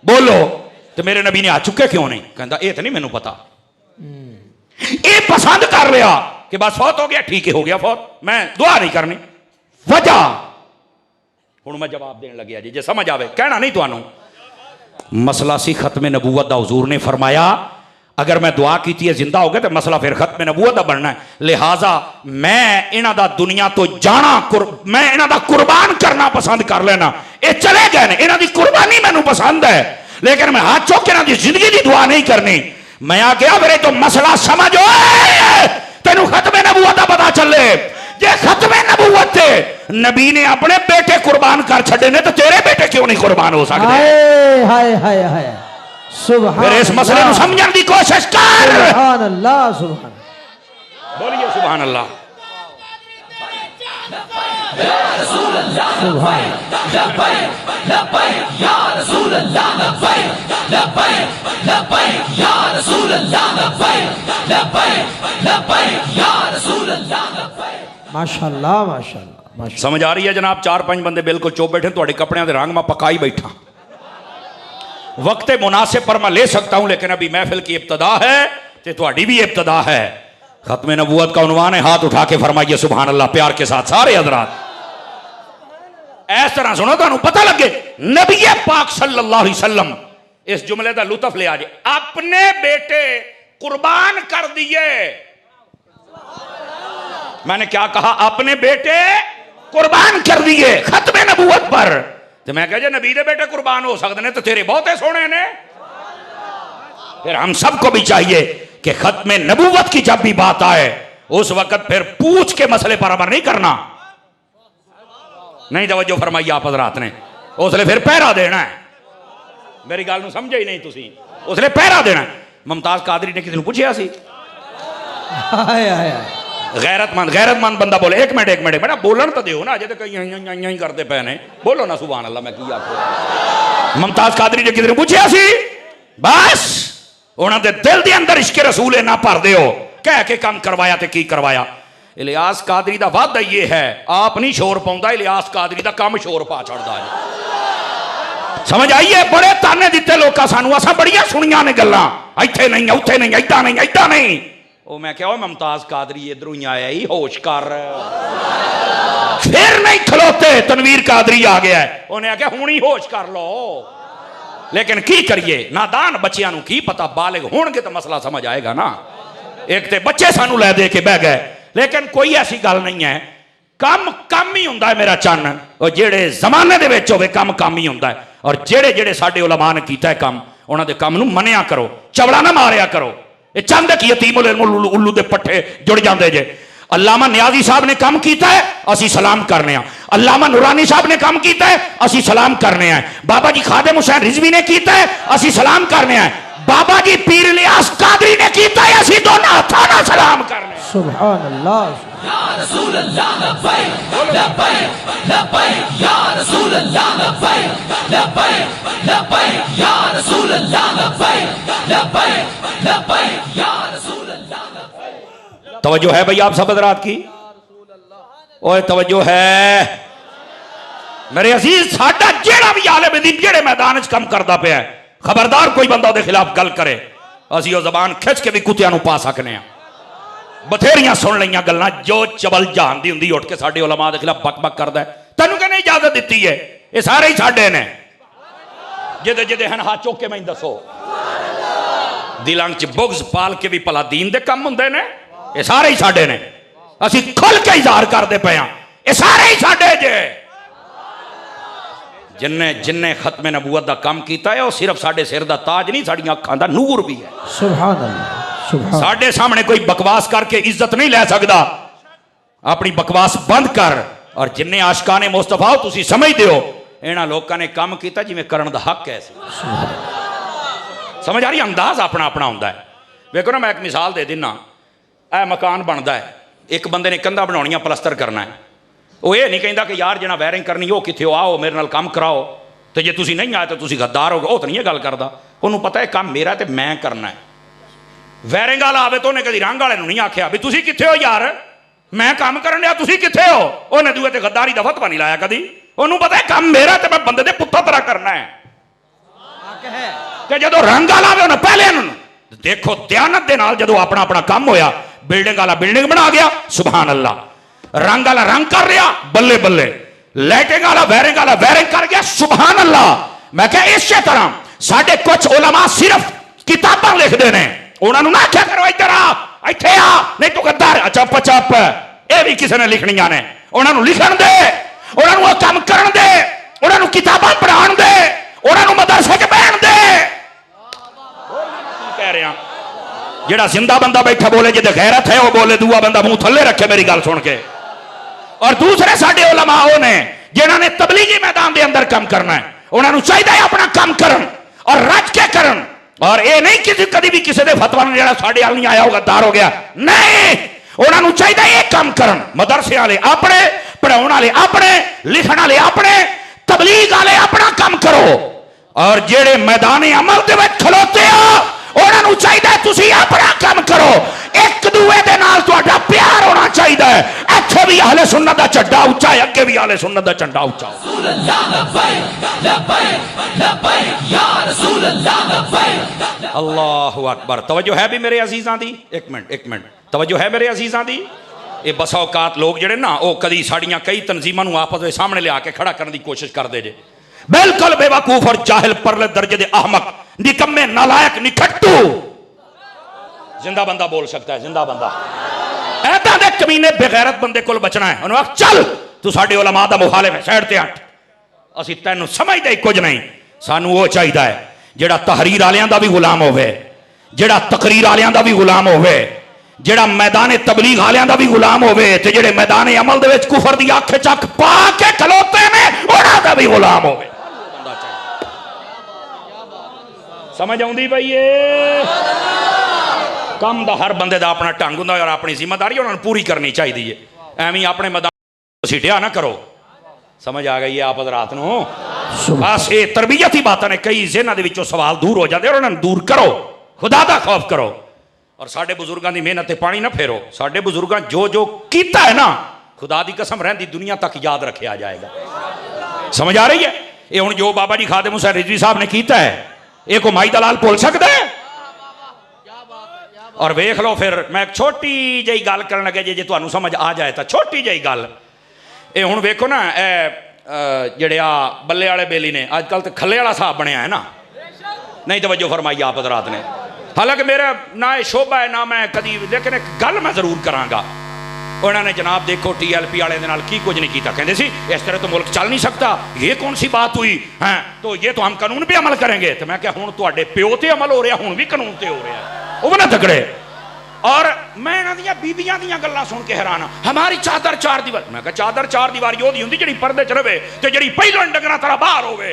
बोलो तो मेरे नबी ने हाथ चुके क्यों नहीं? कहंदा ये तो नहीं मैनू पता, ये पसंद कर लिया कि बस फौत हो गया, ठीक है हो गया फौत, मैं दुआ नहीं करनी। वजह हुण मैं जवाब देने लग्या जी, जे समझ आवे कहना नहीं तुहानू। मसला सी खत्म नबूवत दा। हुजूर ने फरमाया अगर मैं दुआ की है जिंदा हो गया तो मसला फिर खत्म नबूवत दा बनना है। लिहाजा मैं इन्हां दा दुनिया तो जाना, मैं इन्हां दा कुर्बान करना पसंद कर लेना। ये चले गए ने, इन्हां दी कुर्बानी मैनू पसंद है, लेकिन मैं हाथ चौक इन्हां दी जिंदगी दी दुआ नहीं करनी। मैं आ गया मेरे तो मसला समझ तेनू खत्म नबूवत दा पता चले। जे खत्म नबूवत थे नबी ने अपने बेटे कुर्बान कर छड़े ने तो तेरे बेटे क्यों नहीं कुर्बान हो सकते? हाय हाय हाय सुभान। फिर इस मसले को समझने की कोशिश कर। सुभान अल्लाह, सुभान। बोलिए सुभान अल्लाह। माशाअल्लाह माशाअल्लाह। समझ आ रही है जनाब? 4-5 बंदे बिल्कुल चुप बैठे, थोड़े कपड़े के रंग में पकाई बैठा। वक्त मुनासिब पर मैं ले सकता हूं, लेकिन अभी महफिल की इब्तदा है तो थोड़ी भी इब्तदा है। खत्म नबूवत का उन्वान है, हाथ उठा के फरमाइए सुभान अल्लाह प्यार के साथ सारे हजरात। इस तरह सुनो तो पता लगे नबी पाक सल्लल्लाहु अलैहि वसल्लम इस जुमले का लुत्फ ले आ जाए। अपने बेटे कुर्बान कर दिए। मैंने क्या कहा? अपने बेटे कुर्बान कर दिए खत्म नबूवत पर। तो मैं कह नबी दे बेटे कुर्बान हो सकते हैं तो तेरे बहुते सोने ने। फिर हम सबको भी चाहिए कि खत्म नबूवत की जब भी बात आए उस वक्त फिर पूछ के मसले पर अमल नहीं करना। नहीं तवज्जो फरमाई आप हजरात ने, उसने फिर पहरा देना है। मेरी गल नूं समझे ही नहीं तुसी, उसने पहरा देना है। मुमताज कादरी ने किसी ने पूछा सी, गैरतमंद बंदा बोले एक मिनट बेटा बोलन तो दो ना, अजे तो कई करते पे ने, बोलो ना सुभान अल्लाह। मैं की आखो? मुमताज कादरी ने किसी ने पूछा सी, बस उन्होंने दिल के अंदर इश्क रसूल ना भर दो कह के काम करवाया तो की करवाया। इलियास कादरी का वादा ये है, आप नहीं शोर पाउंदा, इलियास कादरी का काम शोर पा छड़दा है। समझ आइए? बड़े ताने दिते लोग सानू, असां बड़ियां सुनिया ने गल्लां, इत्थे नहीं उत्थे नहीं ऐदा नहीं ऐदा नहीं। ओ मैं क्या मुमताज कादरी इधरों ही आया ही, होश कर। फिर नहीं खलोते, तनवीर कादरी आ गया है, उन्हें आख्या हुण ही होश कर लो। लेकिन की करिए, नादान बच्चियां नूं की पता, बालिग होणगे तो मसला समझ आएगा ना। एक तो बच्चे सानू लै दे के बह गए, लेकिन कोई ऐसी गल नहीं है। कम ही हुंदा है मेरा चन्न, और जेड़े जमाने दे विच होवे कम ही हुंदा है। और जेड़े जेड़े साडे उलमा ने कीता है कम, उन्हां दे कम नूं मन्निया करो, चवड़ा ना मारिया करो। ये चंद की यतीमुल इल्म उल्लू दे पट्ठे जुड़ जाते जे। अल्लामा नियाजी साहब ने काम किया है, असी सलाम करने हैं। अल्लामा नूरानी साहब ने काम किया है, असी सलाम करने हैं। बाबा जी खादिम हुसैन रिजवी ने किया है, असी सलाम करने हैं। बाबा जी पीर इलियास कादरी ने किया है, असी दोनों हाथों नाल सलाम करने हैं। सुभान अल्लाह। या रसूल अल्लाह लब्बैक लब्बैक लब्बैक या रसूल अल्लाह लब्बैक लब्बैक लब्बैक या रसूल अल्लाह लब्बैक लब्बैक लब्बैक या रसूल अल्लाह लब्बैक। तवज्जो है भाई आप सब हजरात की? ओए तवज्जो है मेरे अजीज। साडा जेड़ा भी आलिम दीन जेड़े मैदान च काम करदा पिया है, खबरदार कोई बंदा उहदे खिलाफ गल करे, असीं ओह ज़बान खिच के भी कुत्तियां नूं पा सकने हैं। बथेरियां सुन लईयां गल्लां, जो चबल जहान दी हुंदी उठ के साडे उलमा दे खिलाफ बक करदा है। तैनूं कहने इजाजत दित्ती है? ये सारे ही साडे ने, जिदे जिदे हन हाथ चुक के मैं दसो। दिलां च बुग़्ज़ पाल के भी भला दीन दे कम हुंदे ने? ये सारे ही साडे ने, असीं खुल के इज़हार करदे पए हां, ये सारे ही साडे जे। जिन्ने खत्म नबूवत का काम किया है, वह सिर्फ साडे सिर दा ताज नहीं, साडियां अखां दा नूर भी है। सुभान अल्लाह, सुभान। साडे सामने कोई बकवास करके इज्जत नहीं ले सकता। अपनी बकवास बंद कर। और जिन्ने आशिकाने मुस्तफा हो तुसीं समझदे हो, इन्हां लोकां ने काम किया जिवें करन दा हक है। समझ आ रही? अंदाज अपना अपना हुंदा है। वेखो ना, मैं एक मिसाल दे दिना। यह मकान बनता है, एक बंदे ने कंधा बनाउणियां पलस्तर करना है, वो ये नहीं कहता कि यार जना वायरिंग करनी वो कित्थे आओ मेरे नाल काम कराओ, तो जे तुसीं नहीं आए तो तुसीं गद्दार हो गए, वो तो नहीं गल करता। उन्होंने पता है काम मेरा तो मैं करना है। वायरिंग वाला आवे तो उन्हें कभी रंग वाले नहीं आख्या भी तुसीं कित्थे हो यार, मैं काम करन दिया तुसीं कित्थे हो, उन्हें दूए ते गद्दारी दा फतवा नहीं लाया कदी। उन्होंने पता है काम मेरा तो मैं बंदे दे पुत्तर तरह करना है कि जो रंग वाला आवे उन्हें पहले देखो दयानत दे नाल जदों अपना अपना काम होया, बिल्डिंग वाला बिल्डिंग बना गया सुभान अल्लाह, रंग वाला रंग कर रहा बल्ले बल्ले, लाइटिंग वाला वायरिंग कर गया सुभान अल्लाह। मैं क्या इसे तरह साडे कुछ उलमा सिर्फ किताबां लिखते हैं, उन्होंने ना आख्या करो इधर आ इत्थे आ नहीं तू गद्दार, चुप चुप ये भी किसी ने लिखनियां ने, उन्होंने लिखण दे, उन्होंने काम करन दे, उन्होंने किताबां पढ़ाण दे, उन्होंने मदरसे च बैठण दे। कह रहे हैं जेड़ा जिंदा बंदा बैठा बोले जिदे गैरत है वो बोले, दूआ बंदा मुंह थल्ले रखे मेरी गल सुन के। और दूसरे साडे उलमा वो ने जिन्होंने तबलीगी मैदान के अंदर काम करना है, उन्होंने चाहिए अपना काम करन और रज के करन, और ये नहीं किसी कभी भी किसी के फतवा जो साढ़े वाल नहीं आया होगा दार हो गया, नहीं उन्होंने चाहिए ये काम करन। मदरसे वाले अपने, पढ़ाने वाले अपने, लिखने वाले अपने, तबलीग वाले अपना काम करो, और जेड़े मैदानी अमल दे विच खलोते हो उन्होंने चाहिए तुसी अपना काम करो। एक दूए दे नाल तुहाडा प्यार होना चाहिए। इत्थे भी अहले सुन्नत दा झंडा उच्चा है, अगे भी अहले सुन्नत दा झंडा उच्चा हो। अल्लाहु अकबर। तवज्जो है भी मेरे अजीज़ां दी, एक मिनट तवज्जो है मेरे अजीज़ां दी। ये बसा औकात लोग जेड़े ना वो कदी साड़ियां कई तंजीमां नूं आपस में सामने लिया के खड़ा करने की कोशिश करते जे, बिल्कुल बेवकूफ और जाहिल परले दर्जे दे अहमक निकम्मे नालायक निकट्टू। जिंदा बंदा बोल सकता है, जिंदा बंदा ऐसा दे कमीने बेगैरत बंदे कोल बचना है। उन्होंने चल तू साडे उलमा दा मुखालिफ है, साइड ते हट, असी तैनू समझदे ही कुछ नहीं। सानू वो चाहिए है जेड़ा तहरीर वालियां दा भी गुलाम होवे, जेड़ा तकरीर वालियां दा भी गुलाम होवे, जेड़ा मैदाने तबलीग वालियां दा भी गुलाम होवे, ते जेड़े मैदाने अमल दे विच कुफर दी अख चक पा के खलोते ने उन्हां दा भी गुलाम होवे। समझ आउंदी पई है? कम दा हर बंदे दा अपना ढंग हुंदा और अपनी जिम्मेदारी उन्होंने पूरी करनी चाहिए है। एवं अपने मैदान सीटिया ना करो। समझ आ गई है आप हज़रात नूं? बस ये तरबियती बातें ने, कई ज़हनां दे विचों सवाल दूर हो जाते और उन्होंने दूर करो, खुदा दा खौफ करो, और साडे बुजुर्गों की मेहनत ते पानी ना फेरो। साडे बुजुर्गों जो जो कीता है ना, खुदा दी कसम रहंदी दुनिया तक याद रखा जाएगा। समझ आ रही है? ये हुण जो बाबा जी खादिम हुसैन रिजवी साहब ने कीता है, ये को माई दलाल भुल सकता है? और वेख लो फिर मैं एक छोटी जी गल कर लगे जे तुहानू समझ आ जाए तो छोटी जी गल, ये हुण वेखो ना जेड़े आ बल्ले वाले बेली ने अजकल तो खले वाला साहब बनया है ना, नहीं तवज्जो फरमाई आप हज़रात ने। हालांकि मेरा ना ये शोभा है ना मैं कदी, लेकिन एक गल मैं जरूर करांगा। उन्होंने जनाब देखो TLP वाले दे नाल की कुछ नहीं किया, कहते सी इस तरह तो मुल्क चल नहीं सकता, ये कौन सी बात हुई है, तो ये तो हम कानून पे अमल करेंगे। तो मैं क्या हुण तुहाडे प्यो ते अमल हो रहा, हुण भी कानून ते हो रहा है, वो भी ना तगड़े। और मैं इन्हां दियां बीबियां दियां गल्लां सुन के हैरान हाँ। हमारी चादर चार दीवार, मैं कहा चादर चार दीवारी ओदी हुंदी जिहड़ी पर्दे च रहे ते जिहड़ी पहिलों डंगरां तरह बाहर होवे,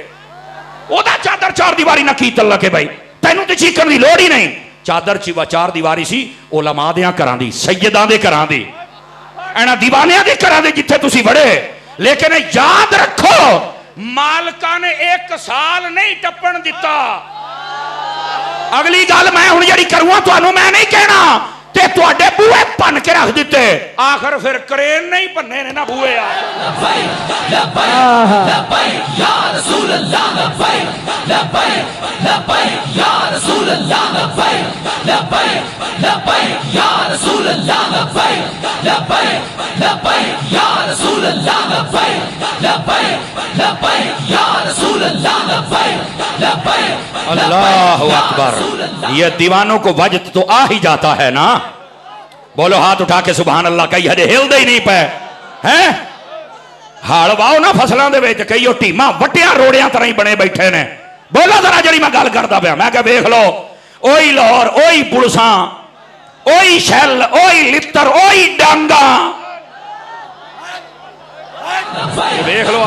ओदा चादर चार दीवारी ना की तल्लक है भाई, तैनूं ते चीकण दी लोड़ ही नहीं। चादर चार दीवारी सी उलमा दियां घरां दी, सैयदां दे घरां दी, एना दीवानियां दे घरां दे जिथे तुसीं वड़े। लेकिन याद रखो मालका ने एक साल नहीं टप्पण दिता। अगली गल मैं हुण जिहड़ी करूंगा तुहानूं मैं नहीं कहना, ते तुहाडे बूहे भन के रख दिते, आखिर फिर करेन नहीं भन्ने ने ना बूहे आ। अल्लाहु अकबर। ये दीवानों को वजद तो आ ही जाता है ना, बोलो हाथ उठा के सुभान अल्लाह। कई हजे हिलदे ही नहीं पे हैं, हाल वाओ ना फसलों दे विच, कई ओ टीमा वटिया रोड़ियां तरह ही बने बैठे ने। बोलो जरा जी मैं गल करदा पिया, मैं क्या वेख लो ओही लाहौर, ओही पुलसा, ओही शैल, ओही लित्तर, ओही डांगा, देख लो।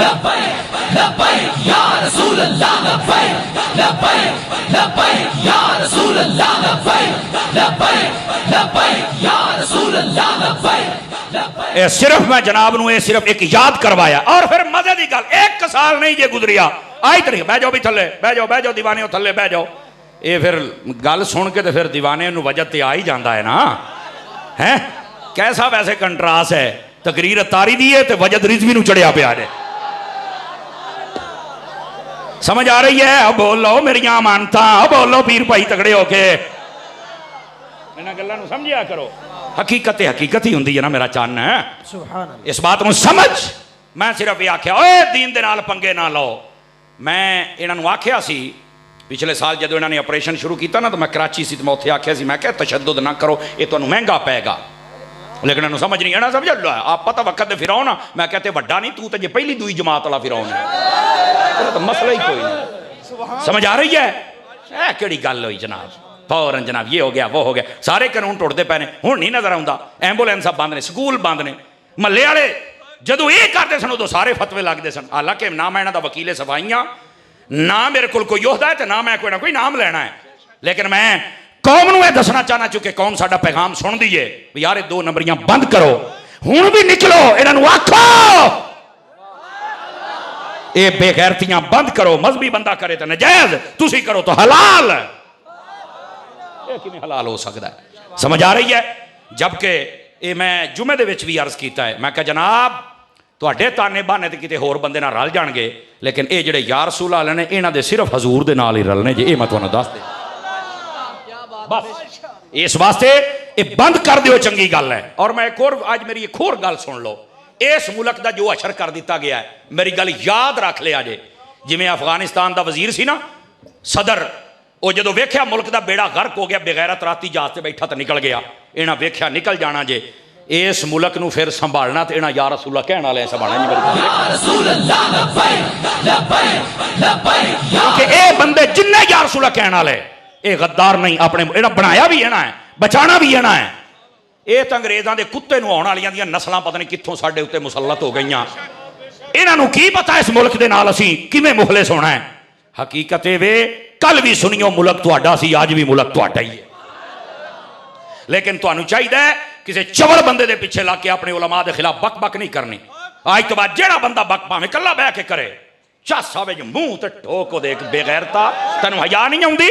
ये सिर्फ मैं जनाब नूं सिर्फ एक याद करवाया। और फिर मजे की गल, एक साल नहीं जे गुजरिया आई तरी बह जाओ भी थले, बह जाओ दीवाने थले बह जाओ। ये फिर गल सुन के तो फिर दीवाने नूं वजद ते आ ही जाता है ना, है कैसा वैसे कंट्रास्ट है। तकरीर तारी दी है तो वजद रिजवी नूं चढ़िया पिया है। समझ आ रही है? अब बोलो मेरिया मानता, अब बोलो पीर भाई तगड़े होके इन्हां गल्लां नूं समझिया करो। हकीकत हकीकत ही हुंदी है ना मेरा चन्न है। इस बात को समझ। मैं सिर्फ ये आख्या ओए दीन दे नाल पंगे ना लो। मैं इन्हां नूं आख्या सी पिछले साल जदों इन्हां ने ऑपरेशन शुरू किया ना, तो मैं कराची सी, तो मैं उत्थे आख्या सी, मैं क्या तशद्दुद ना करो, ये तुहानूं महंगा पैगा। लेकिन इन्होंने समझ नहीं आना, समझ लो आप पता वक्त दे फिरौन आ। मैं कहते वड्डा नहीं, तू तो जे पहली दूई जमात वाला फिरौन है, तो मसला ही कोई नहीं। समझ आ रही है? केड़ी गल हुई जनाब, फौरन जनाब ये हो गया वो हो गया, सारे कानून टुटते पे ने। हुण नहीं नजर आउंदा, एंबूलेंस बंद ने, स्कूल बंद ने, महल्ले वाले जदों ये करते सन उदों सारे फतवे लगते सन। हालांकि ना मैं इन्हां दा वकीले सफाइयां, ना मेरे कोल कोई योद्धा है, तो ना मैं कोई ना कोई नाम लेना है। लेकिन मैं कौम नूं दसना चाहना, चूंकि कौम साडा पैगाम सुन दी है भी यार 2 नंबरियां बंद करो, हुण भी निकलो, इन्हां नूं आखो ये बेगैरतियां बंद करो। मजहबी बंदा करे तो नजायज, तुसी करो तो हलाल। ये किवें हलाल हो सकता है? समझ आ रही है? जबकि ये मैं जुमे दे विच भी अर्ज कीता है, मैं कहा जनाब तुहाडे ताने बहाने ते किते होर बंदे नाल रल जाणगे, लेकिन ये जिहड़े या रसूल वाले ने इन्हां दे सिर्फ हजूर दे नाल ही रलने जे। ये मैं तुहानूं दस दे बस इस वास्ते ये बंद कर दिओ, चंगी गल है। और मैं एक और आज मेरी एक और गल सुन लो। इस मुल्क का जो अशर कर दिता गया है, मेरी गल याद रख लिया जे। जिवें अफगानिस्तान का वजीर सी ना सदर, वो जो वेख्या मुल्क का बेड़ा गर्क हो गया, बेगैरत राती जहाज से बैठा तो निकल गया। इन्हें वेख्या निकल जाना जे। इस मुल्क नूं फिर संभालना तो इन्हें या रसूला कहने वाले संभालना क्योंकि ये बंदे जिन्ने या रसूला कहने वाले ये गद्दार नहीं, अपने इन्हें बनाया भी इन्हें है, बचाना भी इन्हें है। ये तो अंग्रेजों के कुत्ते नूं आउण वालियां दियां नस्लां पता नहीं कित्थों साडे उत्ते मुसल्लत हो गईयां। इन्हां नूं की पता इस मुल्क दे नाल असीं किवें मुखलिस होना है। हकीकत वे कल भी सुनियो मुल्क तुहाडा सी, अज भी मुल्क तुहाडा ही है। लेकिन तुहानूं चाहिए किसी चवल बंदे दे पिछे लग के अपने उलमा के खिलाफ बक बक नहीं करनी। आज तो बाद जेड़ा बंदा बक भावें कल्ला बह के करे, चस आवे मूंह ते ठोक दे बेगैरता, तैनूं हया नहीं आउंदी?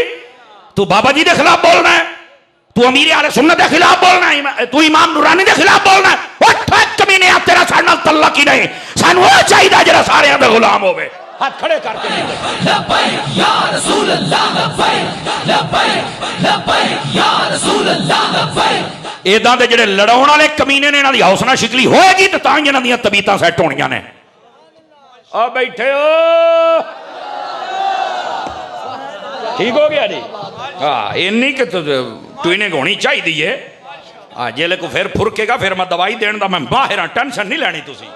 तू बाबा जी के खिलाफ बोलना है, तू अमीर आले सुन्नत के खिलाफ बोलना है, तू इमाम नूरानी के खिलाफ बोलना है। कमीने आ तेरा साडे नाल तल्लक ही नहीं। सानू वो चाहिए जिहड़ा सारियां दा गुलाम होवे। हाथ खड़े करके लब्बैक या रसूल अल्लाह, लब्बैक लब्बैक लब्बैक या रसूल अल्लाह, लब्बैक। इदां दे जिहड़े लड़ाउण वाले कमीने ने, इन्हां दी हौसला शिकली होएगी तो तां ही इन्हां दीयां तबीयतां सैट होणीਆਂ ने। आ बैठे हो ठीक हो गया जी? हाँ इन्नी कि ट्विनिंग होनी चाहिए है। हाँ जेले को फिर फुरकेगा फिर मैं दवाई देने का मैं माहिर हाँ, टेंशन नहीं लैनी तुसी।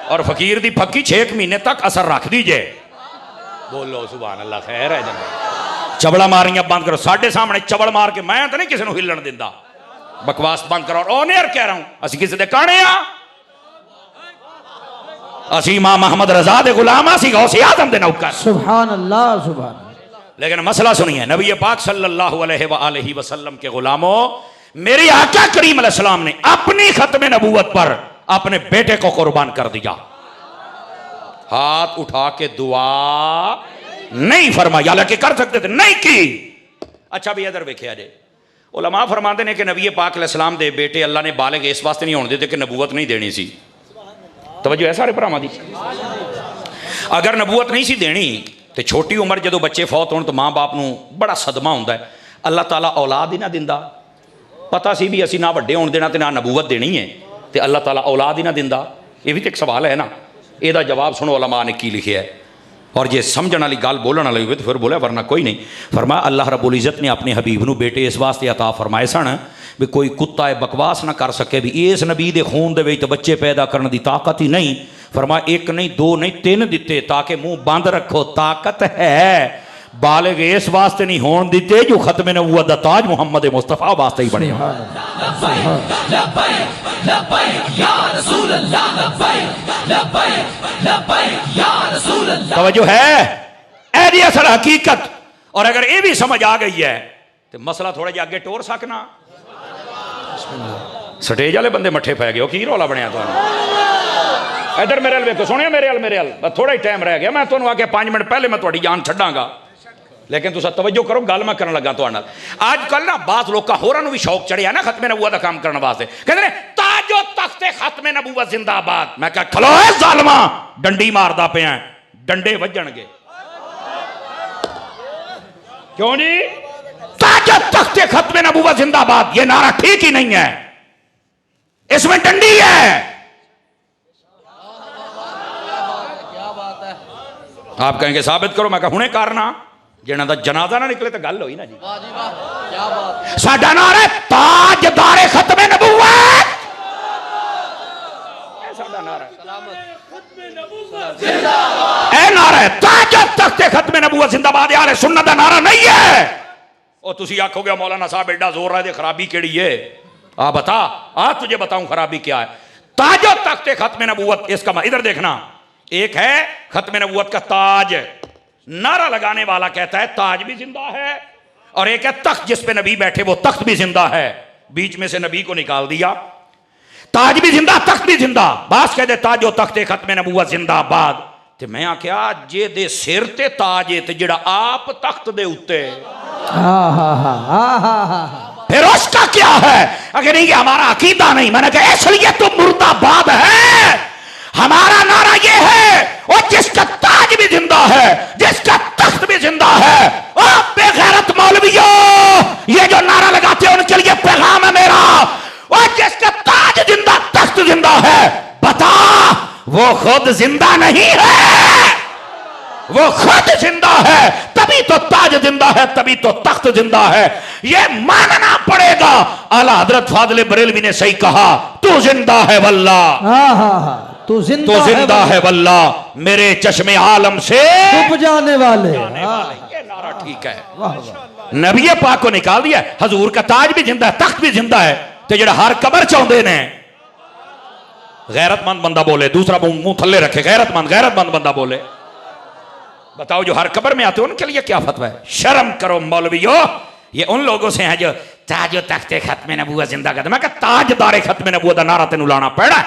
और फकीर दी फक्की 6 महीने तक असर रख दीजिए। बोलो सुभान अल्लाह, खैर है जनाब। चबड़ा मारियां बंद करो, साढ़े सामने चबड़ मार के मैं तो नहीं किसी को हिलन दिंदा। बकवास बंद करो। और ऑनेयर कह रहा हूं, असी किसी दे काने आ, असी इमाम अहमद रजा दे गुलाम, असी गौसे आजम दे नौकर। सुभान अल्लाह सुभान। लेकिन मसला सुनिए, नबी पाक सल्लल्लाहु अलैहि वसल्लम के गुलामों, मेरे आका करीम अलैहिस्सलाम ने अपनी खत्म नबूवत पर अपने बेटे को कुर्बान कर दिया। हाथ उठा के दुआ नहीं फरमाई, हालांकि कर सकते थे, नहीं की। अच्छा भी इधर वेख्या जे, उलमा फरमाते हैं कि नबी पाक अलैहिस्सलाम दे बेटे अल्लाह ने बालिग इस वास्ते नहीं होने देते कि नबूवत नहीं देनी सी। तवज्जो है सारे भरावां दी? अगर नबूवत नहीं सी देनी तो छोटी उम्र जो बच्चे फौत होने तो माँ बाप नूं बड़ा सदमा होंदा है। अल्लाह ताला औलाद ही ना दिंदा। पता सी भी असी ना वड्डे होण देना ते ना नबूवत देनी है, तो अल्लाह ताला औलाद ही ना दिंदा। ये भी तो एक सवाल है ना। ਇਹਦਾ जवाब सुनो उलमा ने की लिखिया है। और जे समझण वाली गल बोलण वाली होवे तो फिर बोले, वरना कोई नहीं। फरमाया अल्लाह रब्बुल इज़्ज़त ने अपने हबीब नूं बेटे इस वास्ते अता फरमाए सन भी कोई कुत्ता है बकवास ना कर सके भी इस नबी दे खून दे विच बच्चे पैदा करने की ताकत ही नहीं। फरमाया 1 नहीं 2 नहीं 3 दिते ताकि मुंह बंद रखो, ताकत है। बालिग इस वास्ते नहीं होने दिते जो खत्म नबूवत दा ताज मुहम्मद मुस्तफा वास्ते ही बने। तवज्जो है ऐसी असल हकीकत। और अगर ये भी समझ आ गई है तो मसला थोड़ा जिहा आगे टोर सकना। स्टेज वाले बंदे मट्ठे पै गए की रौला बनया तो इधर मेरे वेखो सुनियो मेरे अल थोड़ा ही टाइम रह गया मैं तुम्हें आके 5 मिनट पहले मैं थोड़ी जान छड्डांगा लेकिन तुम तवज्जो करो गल मैं करन लगा तुहाडे नाल अजकल ना बात लोग होरां नूं भी शौक चढ़िया ना खत्मे नबूवत का काम करने वास्ते कहते ने ताजो तख्ते खत्मे नबूवत जिंदाबाद मैं कहा खलो है जालमा डंडी मारदा पिया डंडे वजणगे क्यों जी ताजो तख्ते खत्मे नबूवत जिंदाबाद ये नारा ठीक ही नहीं है इसमें डंडी है आप कहेंगे साबित करो मैं हुणे करना जिन्हां दा जनाजा ना निकले तो गल होई ना जी साडा नारा है ताजदारे खत्मे नबूवत साडा नारा है नारा है ताज तख्ते खत्मे नबूवत जिंदाबाद यार सुन्नत दा नारा नहीं है ओ तुसी आखोगे मौलाना साहब एडा जोर रहा है खराबी केड़ी है आ बता आ तुझे बताऊं खराबी क्या है ताजो तख्ते खत्मे नबूवत इसका इधर देखना एक है खत्मे नबूवत का ताज नारा लगाने वाला कहता है ताज भी जिंदा है और एक है तख्त जिस पे नबी बैठे वो तख्त भी जिंदा है बीच में से नबी को निकाल दिया ताज भी जिंदा तख्त भी जिंदा बास कह दे ताजो तख्ते खत्मे नबूवत जिंदाबाद ते मैं आख्या जे दे सिर ते ताज है ते जेड़ा आप तख्त दे उत्ते फिर उसका क्या है अगर नहीं हमारा अकीदा नहीं मैंने कहा इसलिए तो मुर्दाबाद है हमारा नारा ये है और जिसका ताज भी जिंदा है जिसका तख्त भी जिंदा है और बेगैरत मौलवियों ये जो नारा लगाते हैं उनके लिए पैगाम है मेरा और जिसका ताज जिंदा तख्त जिंदा है बता वो खुद जिंदा नहीं है वो खुद जिंदा है तभी तो ताज जिंदा है तभी तो तख्त जिंदा है ये मानना पड़ेगा आला हजरत फाज़िल बरेलवी ने सही कहा तू जिंदा है वल्ला तू जिंदा है वल्ला मेरे चश्मे आलम से डूब जाने वाले ये नारा ठीक है नबी पाक को निकाल दिया हजूर का ताज भी जिंदा है तख्त भी जिंदा है तो जेड़ा हर कबर चाहते ने गैरतमंद बंदा बोले दूसरा मुंह थल्ले रखे गैरतमंद बंदा बोले बताओ जो हर कबर में आते हो उनके लिए क्या फतवा है शर्म करो मौलवियों ये उन लोगों से है जो ताजो तख्ते खत्मे नबूवत जिंदा करते मैं कहा ताजदारे खत्मे नबूवत का नारा तेन लाना पड़ा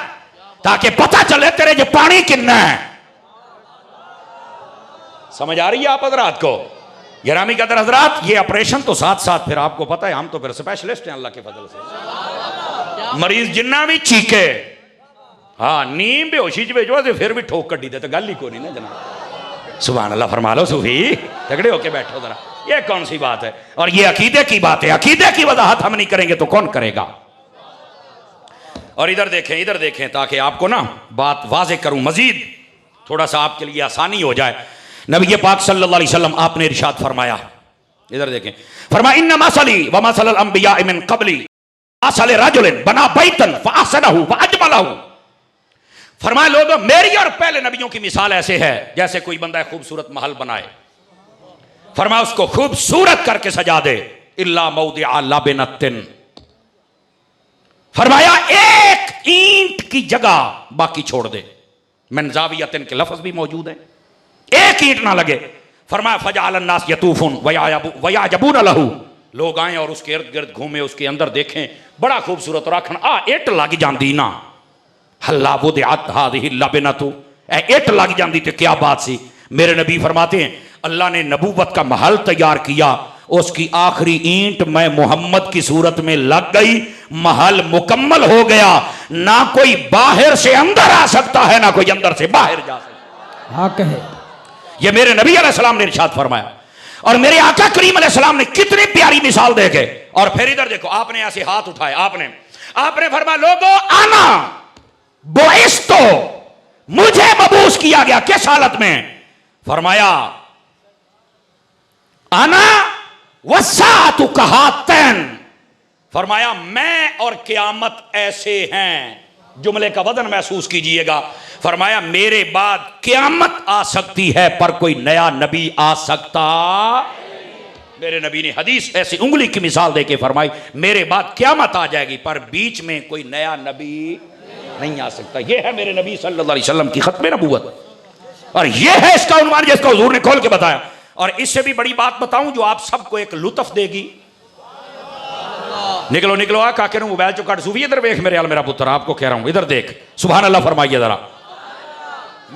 ताकि पता चले तेरे जो पानी कितना है समझ आ रही है आप हजरात को गिरामी कदर हजरात ये ऑपरेशन तो साथ साथ फिर आपको पता है हम तो फिर स्पेशलिस्ट हैं अल्लाह के फजल से मरीज जिन्ना भी चीखे हाँ नीम बेहोशी च भेजो फिर भी ठोक कड्डी दे तो गल ही को नहीं ना जनाब सुभान अल्लाह फरमा लो सूफी तगड़े होके बैठो जरा ये कौन सी बात है और ये अकीदे की बात है अकीदे की वजाहत हम नहीं करेंगे तो कौन करेगा और इधर देखें ताकि आपको ना बात वाजे करूं मजीद थोड़ा सा आपके लिए आसानी हो जाए नबी पाक सल्लल्लाहु अलैहि वसल्लम आपने इरशाद फरमाया इधर देखें फरमाया इन्ना मसली व मसलल अंबिया मिन क़बली मसल रजुलिन बना बैतन फअहसनहु वअजमलहु फरमाया लोगों मेरी और पहले नबियों की मिसाल ऐसे है जैसे कोई बंदा खूबसूरत महल बनाए फरमाया उसको खूबसूरत करके सजा दे इल्ला मौदिअ लबनतिन फरमाया एक ईंट की जगह बाकी छोड़ दे मन जावियतिन के लफ्ज भी मौजूद है एक ईंट ना लगे फरमाया फजअलन नास यतूफुन वयाजबून लहू लोग आए और उसके इर्द गिर्द घूमे उसके अंदर देखें बड़ा खूबसूरत और आखन आ इट लग जाती ना हल्ला वो देहात हादिही लबनतु इट लग जाती तो क्या बात सी मेरे नबी फरमाते हैं अल्लाह ने नबूवत का महल तैयार किया उसकी आखिरी ईंट मैं मोहम्मद की सूरत में लग गई महल मुकम्मल हो गया ना कोई बाहर से अंदर आ सकता है ना कोई अंदर से बाहर जा सकता हाँ कहे ये मेरे नबी अलैहिस्सलाम ने इरशाद फरमाया और मेरे आका करीम अलैहिस्सलाम ने कितनी प्यारी मिसाल दे के और फिर इधर देखो आपने ऐसे हाथ उठाए आपने फरमाया लोगों आना बोइस तो मुझे मबूस किया गया किस हालत में फरमाया आना वसातु कहातन फरमाया मैं और क़यामत ऐसे हैं जुमले का वजन महसूस कीजिएगा फरमाया मेरे बाद क़यामत आ सकती है पर कोई नया नबी आ सकता मेरे नबी ने हदीस ऐसी उंगली की मिसाल देके फरमाई मेरे बाद क़यामत आ जाएगी पर बीच में कोई नया नबी नहीं आ सकता यह है मेरे नबी सल्लल्लाहु अलैहि वसल्लम की खत्मे नबूवत और यह है इसका उन्वान जिसको हुजूर ने खोल के बताया और इससे भी बड़ी बात बताऊं जो आप सबको एक लुत्फ देगी निकलो निकलो आ काके नु मोबाइल चो कट सूफी इधर देख मेरे हाल मेरा पुत्र आपको कह रहा हूं इधर देख सुभान अल्लाह फरमाइए जरा।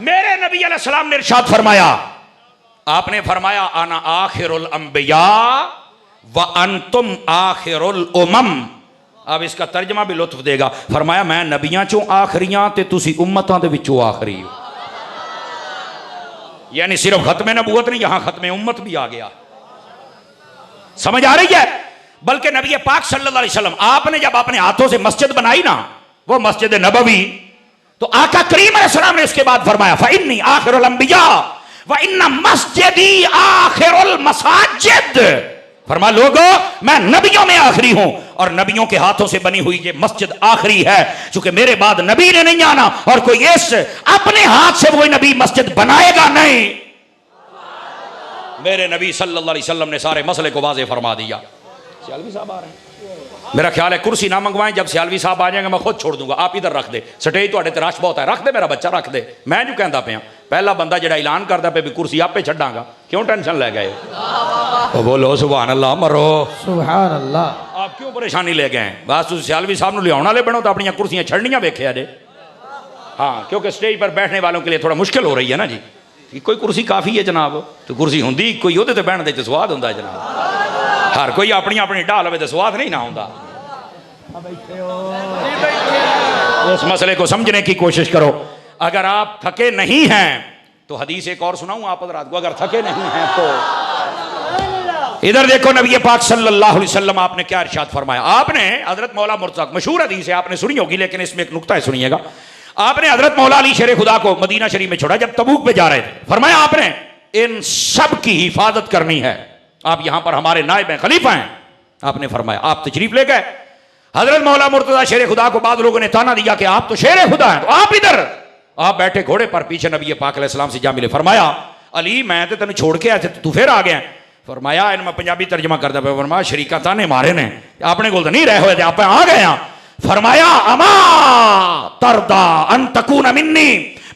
मेरे नबी अलैहिस्सलाम ने इरशाद फरमाया आपने फरमाया आना आखिरुल अंबिया व अंतुम आखिरुल उमम। अब इसका तर्जमा भी लुत्फ देगा। फरमाया मैं नबियां चों आखिरियां ते तुसी उम्मतां दे विचों आखिरी हो। यानी सिर्फ खत्म नबूवत नहीं यहां खत्म उम्मत भी आ गया। समझ आ रही है। बल्कि नबी पाक सल्लल्लाहु अलैहि वसल्लम आपने जब अपने हाथों से मस्जिद बनाई ना वो मस्जिद नबवी तो आका करीम अलैहिस्सलाम ने इसके बाद फरमाया फइन्नी आखिरुल अंबिया व इन्ना मस्जिदी आखिरुल मसाजिद। फरमा लोगों मैं नबियों में आखिरी हूं और नबियों के हाथों से बनी हुई ये मस्जिद आखिरी है क्योंकि मेरे बाद नबी ने नहीं आना और कोई इस अपने हाथ से कोई नबी मस्जिद बनाएगा नहीं। मेरे नबी सल्लल्लाहु अलैहि वसल्लम ने सारे मसले को वाज़ेह फरमा दिया। सियालवी साहब आ रहे हैं मेरा ख्याल है कुर्सी ना मंगवाएं जब सियालवी साहब आ जाएंगे मैं खुद छोड़ दूंगा आप इधर रख दे स्टेज तो रश बहुत है रख दे मेरा बच्चा रख दे मैं जो कहता पे पहला बंदा जो ऐलान करता पे भी कुर्सी आपे छड़ांगा क्यों टेंशन ले गए तो बोलो सुभान अल्लाह मरो सुभान अल्लाह। आप क्यों परेशानी ले गए बस तुम सियालवी साहब लिया वाले बनो तो अपन कुर्सियां छड़नियां वेखे जे। हाँ क्योंकि स्टेज पर बैठने वालों के लिए थोड़ा मुश्किल हो रही है ना जी कोई कुर्सी काफ़ी है जनाब तो कुर्सी होंगी कोई वो बहन के स्वाद होंगे जनाब हर कोई अपनी अपनी ढाल हो तो स्वाद नहीं ना होंगे। इस मसले को समझने की कोशिश करो। अगर आप थके नहीं हैं तो हदीस एक और सुनाऊं आप रात को अगर थके नहीं हैं तो इधर देखो नबी पाक सल्लल्लाहु अलैहि वसल्लम आपने क्या इरशाद फरमाया। आपने हजरत मौला मुर्तज़ा मशहूर हदीस है आपने सुनी होगी लेकिन इसमें एक नुक्ता है सुनिएगा। आपने हजरत मौला अली शेर खुदा को मदीना शरीफ में छोड़ा जब तबूक पे जा रहे थे। फरमाया आपने इन सब की हिफाजत करनी है आप यहां पर हमारे नायब हैं खलीफा हैं। आपने फरमाया आप तशरीफ ले गए। हजरत मौला मुर्तज़ा शेर खुदा को बाद लोगों ने ताना दिया कि आप तो शेर खुदा हैं तो आप इधर आप बैठे घोड़े पर पीछे नबी पाक अलैहिस्सलाम से जा मिले। फरमाया अली मैं तो तेन छोड़ के आया थे तू फिर आ गया। फरमाया इन मैं पंजाबी तर्जमा करता पे फरमाया शरीका ताने मारे ने आपने कोल तो नहीं रहे हुए थे आप आ गए। फरमाया अमा तरदा अन तकून मिन्नी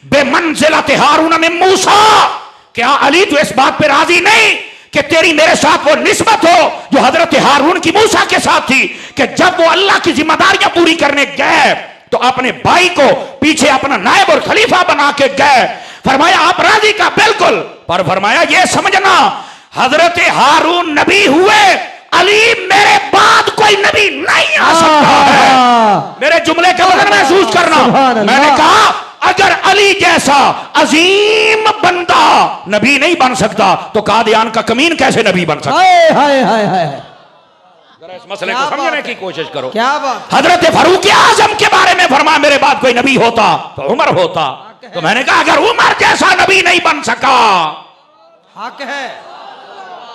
बेमंजिलत हारून मिन मूसा। क्या अली तू इस बात पे राजी नहीं कि तेरी मेरे साथ वो निस्बत हो जो हजरत हारून की मूसा के साथ थी कि जब वो अल्लाह की जिम्मेदारियां पूरी करने गए तो अपने भाई को पीछे अपना नायब और खलीफा बना के गए। फरमाया आप राजी का बिल्कुल पर फरमाया ये समझना हजरत हारून नबी हुए अली मेरे बाद कोई नबी नहीं आ सकता है। मेरे जुमले का वजन महसूस करना। मैंने कहा अगर अली जैसा अजीम बंदा नबी नहीं बन सकता तो कादियान का कमीन कैसे नबी बन सकता। हाय हाय हाय हाय जरा इस मसले को समझने की कोशिश करो। क्या बात। हजरत फारूक आजम के बारे में फरमाया मेरे बाद कोई नबी होता तो उमर होता। तो मैंने कहा अगर उमर जैसा नबी नहीं बन सका हक है।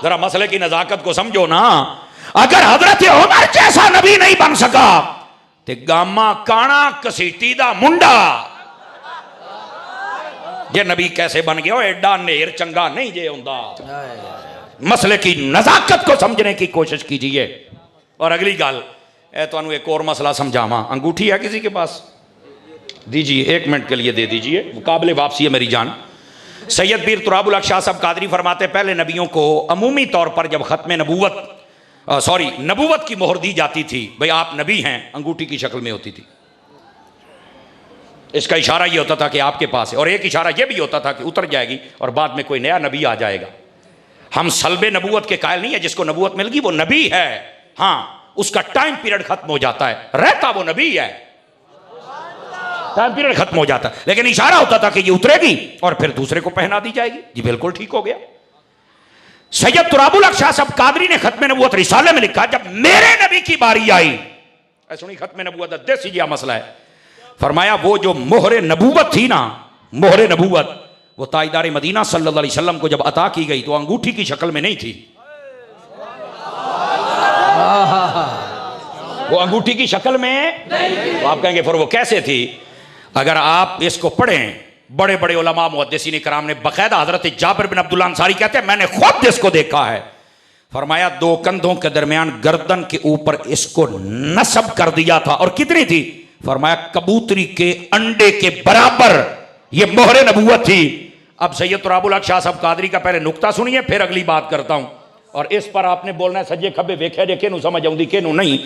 जरा मसले की नजाकत को समझो ना। अगर हजरत उमर जैसा नबी नहीं बन सका तो गामा काना कसीटी दा मुंडा ये नबी कैसे बन गया एडा नेर चंगा नहीं जे होंदा। मसले की नजाकत को समझने की कोशिश कीजिए। और अगली गल तुहानू एक और मसला समझावा। अंगूठी है किसी के पास दीजिए 1 मिनट के लिए दे दीजिए काबिल वापसी है मेरी जान। सैयद पीर तुराबुल हक शाह साहब कादरी फरमाते पहले नबियों को अमूमी तौर पर जब खत्म नबूवत की मोहर दी जाती थी भाई आप नबी हैं अंगूठी की शक्ल में होती थी। इसका इशारा ये होता था कि आपके पास है और एक इशारा ये भी होता था कि उतर जाएगी और बाद में कोई नया नबी आ जाएगा। हम सल्बे नबूवत के कायल नहीं है जिसको नबूवत मिल गई वो नबी है। हाँ उसका टाइम पीरियड खत्म हो जाता है रहता वो नबी है टाइम पीरियड खत्म हो जाता है लेकिन इशारा होता था कि ये उतरेगी और फिर दूसरे को पहना दी जाएगी। जी बिल्कुल ठीक हो गया। सैयद तुराबुल हक शाह साहब कादरी ने खत्म नबूवत रिसाले में लिखा जब मेरे नबी की बारी आई सुनी खत्म नबूवत देसी जिया मसला है। फरमाया वो जो मोहरे नबूवत थी ना मोहरे नबूवत वो ताजदार मदीना सल्लल्लाहु अलैहि वसल्लम को जब अता की गई तो अंगूठी की शक्ल में नहीं थी। वो अंगूठी की शक्ल में तो आप कहेंगे फिर वो कैसे थी। अगर आप इसको पढ़ें बड़े बड़े उलमा मुहद्दिसीन किराम ने बकायदा हजरत जाबिर बिन अब्दुल्लाह अंसारी कहते हैं मैंने खुद इसको देखा है। फरमाया 2 कंधों के दरमियान गर्दन के ऊपर इसको नस्ब कर दिया था और कितनी थी। फरमाया कबूतरी के अंडे के बराबर ये मोहरे नबूवत थी। अब सैयद तुराबुल हक शाह साहब कादरी का पहले नुक्ता सुनिए फिर अगली बात करता हूं। और इस पर आपने बोलना है सज्जे खब्बे वेख्या जे केनू समझ आउंदी केनू नहीं।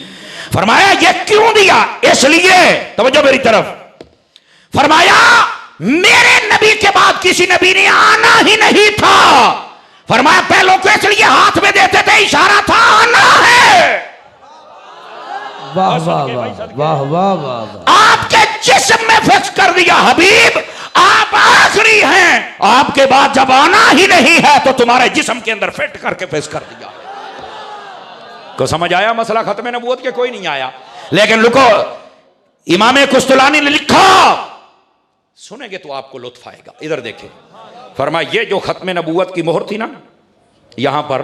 फरमाया ये क्यों दिया, इसलिए तवज्जो मेरी तरफ, फरमाया मेरे नबी के बाद किसी नबी ने आना ही नहीं था। फरमाया पहलों को इसलिए हाथ में देते थे, इशारा था आना है। वाह वाह वाह वाह वाह वाह। आपके जिस्म में फिक्स कर दिया हबीब आप आखिरी हैं, आपके बाद जब आना ही नहीं है तो तुम्हारे जिस्म के अंदर फिट करके फिक्स कर दिया। को समझ आया मसला खत्म नबूवत के? कोई नहीं आया। लेकिन लुको, इमाम कुस्तलानी ने लिखा, सुनेंगे तो आपको लुत्फ आएगा। इधर देखें, फरमाया ये जो खत्म नबूवत की मोहर थी ना, यहां पर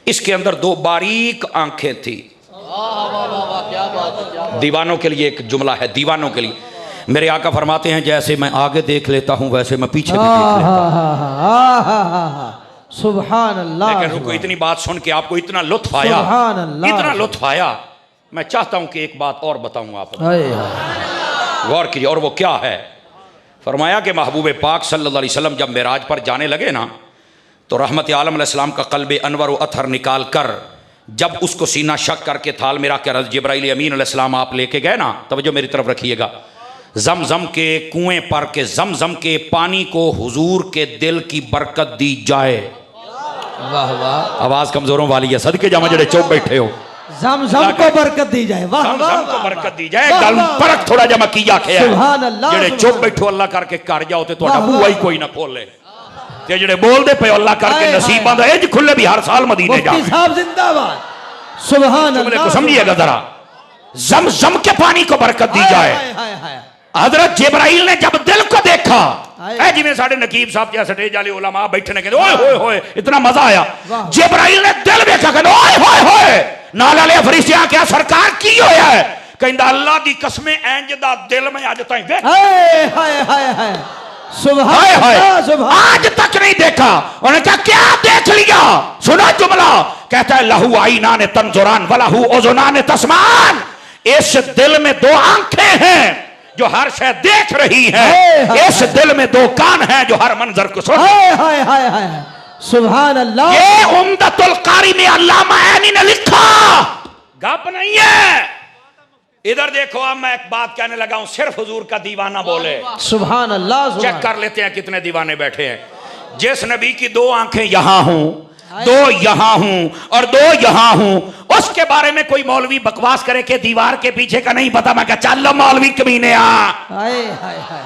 इसके अंदर दो बारीक आंखें थी। दीवानों के लिए एक जुमला है, दीवानों के लिए। मेरे आका फरमाते हैं जैसे मैं आगे देख लेता हूं वैसे मैं पीछे भी देख लेता हूं। सुभान अल्लाह। लेकिन रुको, इतनी बात सुन के आपको इतना लुत्फ आया, इतना लुत्फ आया, मैं चाहता हूं कि एक बात और बताऊं आपको, गौर कीजिए। और वो क्या है? फरमाया कि महबूब पाक सल्लल्लाहु अलैहि वसल्लम जब मेराज पर जाने लगे ना, तो रहमत आलम अलैहिस्सलाम का कल्बे अनवर व अथर निकाल कर जब उसको सीना शक करके थाल में रख के जिब्राइल अमीन अलैहिस्सलाम आप लेके गए ना, तवज्जो मेरी तरफ रखिएगा, जमजम के कुएं पर के जमजम के पानी को हुजूर के दिल की बरकत दी जाए। वाह वाह। आवाज कमजोरों वाली है, सदके जामा जड़े चौक बैठे हो, जमजम को बरकत दी जाए। वाह वाह को बरकत दी जाए। गल परख थोड़ा जमा किया खे सुभान अल्लाह। जड़े चौक बैठो अल्लाह करके कर जाओ ते ਤੁਹਾਡਾ ਬੂਹਾ ਹੀ ਕੋਈ ਨਾ ਖੋਲੇ ਤੇ ਜਿਹੜੇ ਬੋਲਦੇ ਪਏ अल्लाह करके नसीबां दा इंज खुले भी हर साल मदीने जाओ। मुफ्ती साहब जिंदाबाद। सुभान अल्लाह। को समझिएगा जरा, जमजम के पानी को बरकत दी जाए। हजरत जिब्राइल ने जब दिल को देखा, जिवें साडे नकीब साहब जैसे स्टेज वाले उलमा बैठे ने, कहते ओए होए होए इतना मजा आया। जिब्राइल ने दिल देखा, कहते ओए होए होए नाल वाले फरिश्तियां क्या सरकार की होया है? कहंदा अल्लाह दी कसम इंज दा दिल में अज ताईं वेख हाय हाय हाय हाय सुभान अल्लाह सुभान आज तक नहीं देखा। उन्होंने कहा क्या देख लिया? सुना जुमला, कहता है लहू आईना ने तंजुरान वलहू ओजुनान तस्मान। इस दिल में दो आंखें हैं जो हर शय देख रही है, इस दिल में दो कान हैं जो हर मंजर को सुन। हाय हाय हाय हाय सुभान अल्लाह। ये उम्दतुल कारी में अल्लामा ऐनी ने लिखा, गप नहीं है। इधर देखो, अब मैं एक बात कहने लगा हूं, सिर्फ हुजूर का दीवाना बोले। सुभान अल्लाह। चेक कर लेते हैं कितने दीवाने बैठे हैं। जिस नबी की दो आंखें यहां हूं, दो यहां हूं और दो यहां हूं, उसके बारे में कोई मौलवी बकवास करे कि दीवार के पीछे का नहीं पता, मैं क्या चल लो मौलवी कमीने आ। हाय हाय हाय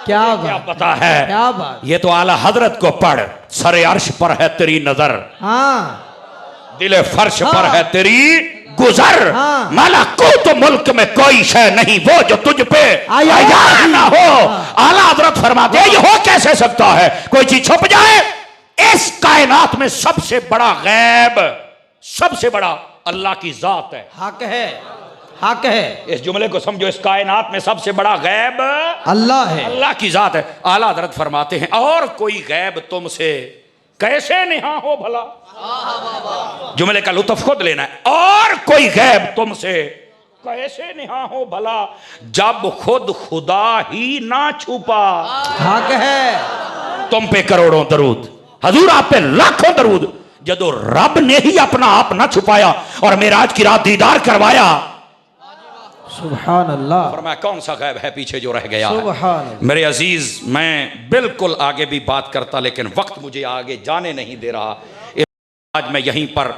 क्या पता है? क्या बात। ये तो आला हजरत को पढ़, सरे अर्श पर है तेरी नजर, हाँ दिले फर्श पर है तेरी गुजर, हाँ। मलकूत मुल्क में कोई शय नहीं वो जो तुझ पे आया ना हो। आला हजरत फरमाते हैं ये हो कैसे सकता है? कोई चीज छुप जाए? इस कायनात में सबसे बड़ा गैब, सबसे बड़ा अल्लाह की जात है। हक है, हक है। इस जुमले को समझो, इस कायनात में सबसे बड़ा गैब अल्लाह है, अल्लाह की जात है। आला हजरत फरमाते हैं और कोई गैब तुमसे कैसे निहा हो भला। जुमले का लुत्फ खुद लेना है। और कोई गैब तुमसे कैसे निहा हो भला जब खुद खुदा ही ना छुपा। हक है। तुम पे करोड़ों दरूद, हजूर आप पे लाखों दरूद, जदों रब ने ही अपना आप ना छुपाया और मेराज की रात दीदार करवाया। सुभान अल्लाह। फरमाया कौन सा गैब है पीछे जो रह गया है? मेरे अजीज, मैं बिल्कुल आगे भी बात करता, लेकिन वक्त मुझे आगे जाने नहीं दे रहा। आज मैं यहीं पर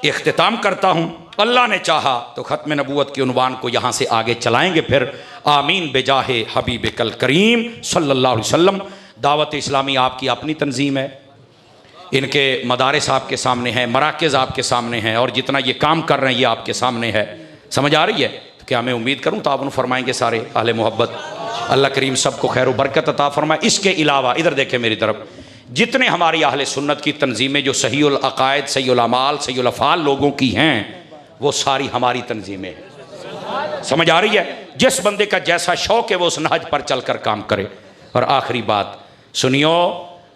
इख्तिताम करता हूं। अल्लाह ने चाहा तो खत्म नबूवत के उन्वान को यहां से आगे चलाएंगे फिर। आमीन बेजाहे हबीब कल करीम सल्लल्लाहु अलैहि वसल्लम। दावत इस्लामी आपकी अपनी तंजीम है, इनके मदारिस आपके सामने हैं, मराकज़ आपके सामने हैं, और जितना ये काम कर रहे हैं ये आपके सामने है। समझ आ रही है? तो क्या मैं उम्मीद करूं ताबन फरमाएंगे सारे अहले मोहब्बत। अल्लाह करीम सबको खैर बरकत अता फरमाए। इसके अलावा इधर देखें मेरी तरफ, जितने हमारी अहले सुन्नत की तंजीमें जो सहीउल अकायद, सहीउल अमाल, सहीउल अफ़ाल लोगों की हैं, वो सारी हमारी तंजीमें हैं। समझ आ रही है? जिस बंदे का जैसा शौक़ है वो उस नहज पर चल कर काम करे। और आखिरी बात सुनियो,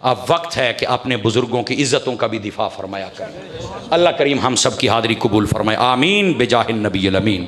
अब वक्त है कि अपने बुजुर्गों की इज़्ज़तों का भी दिफा फरमाया करें। अल्लाह करीम हम सब की हाज़िरी कबूल फरमाए। आमीन बेजाहिन नबी अमीन।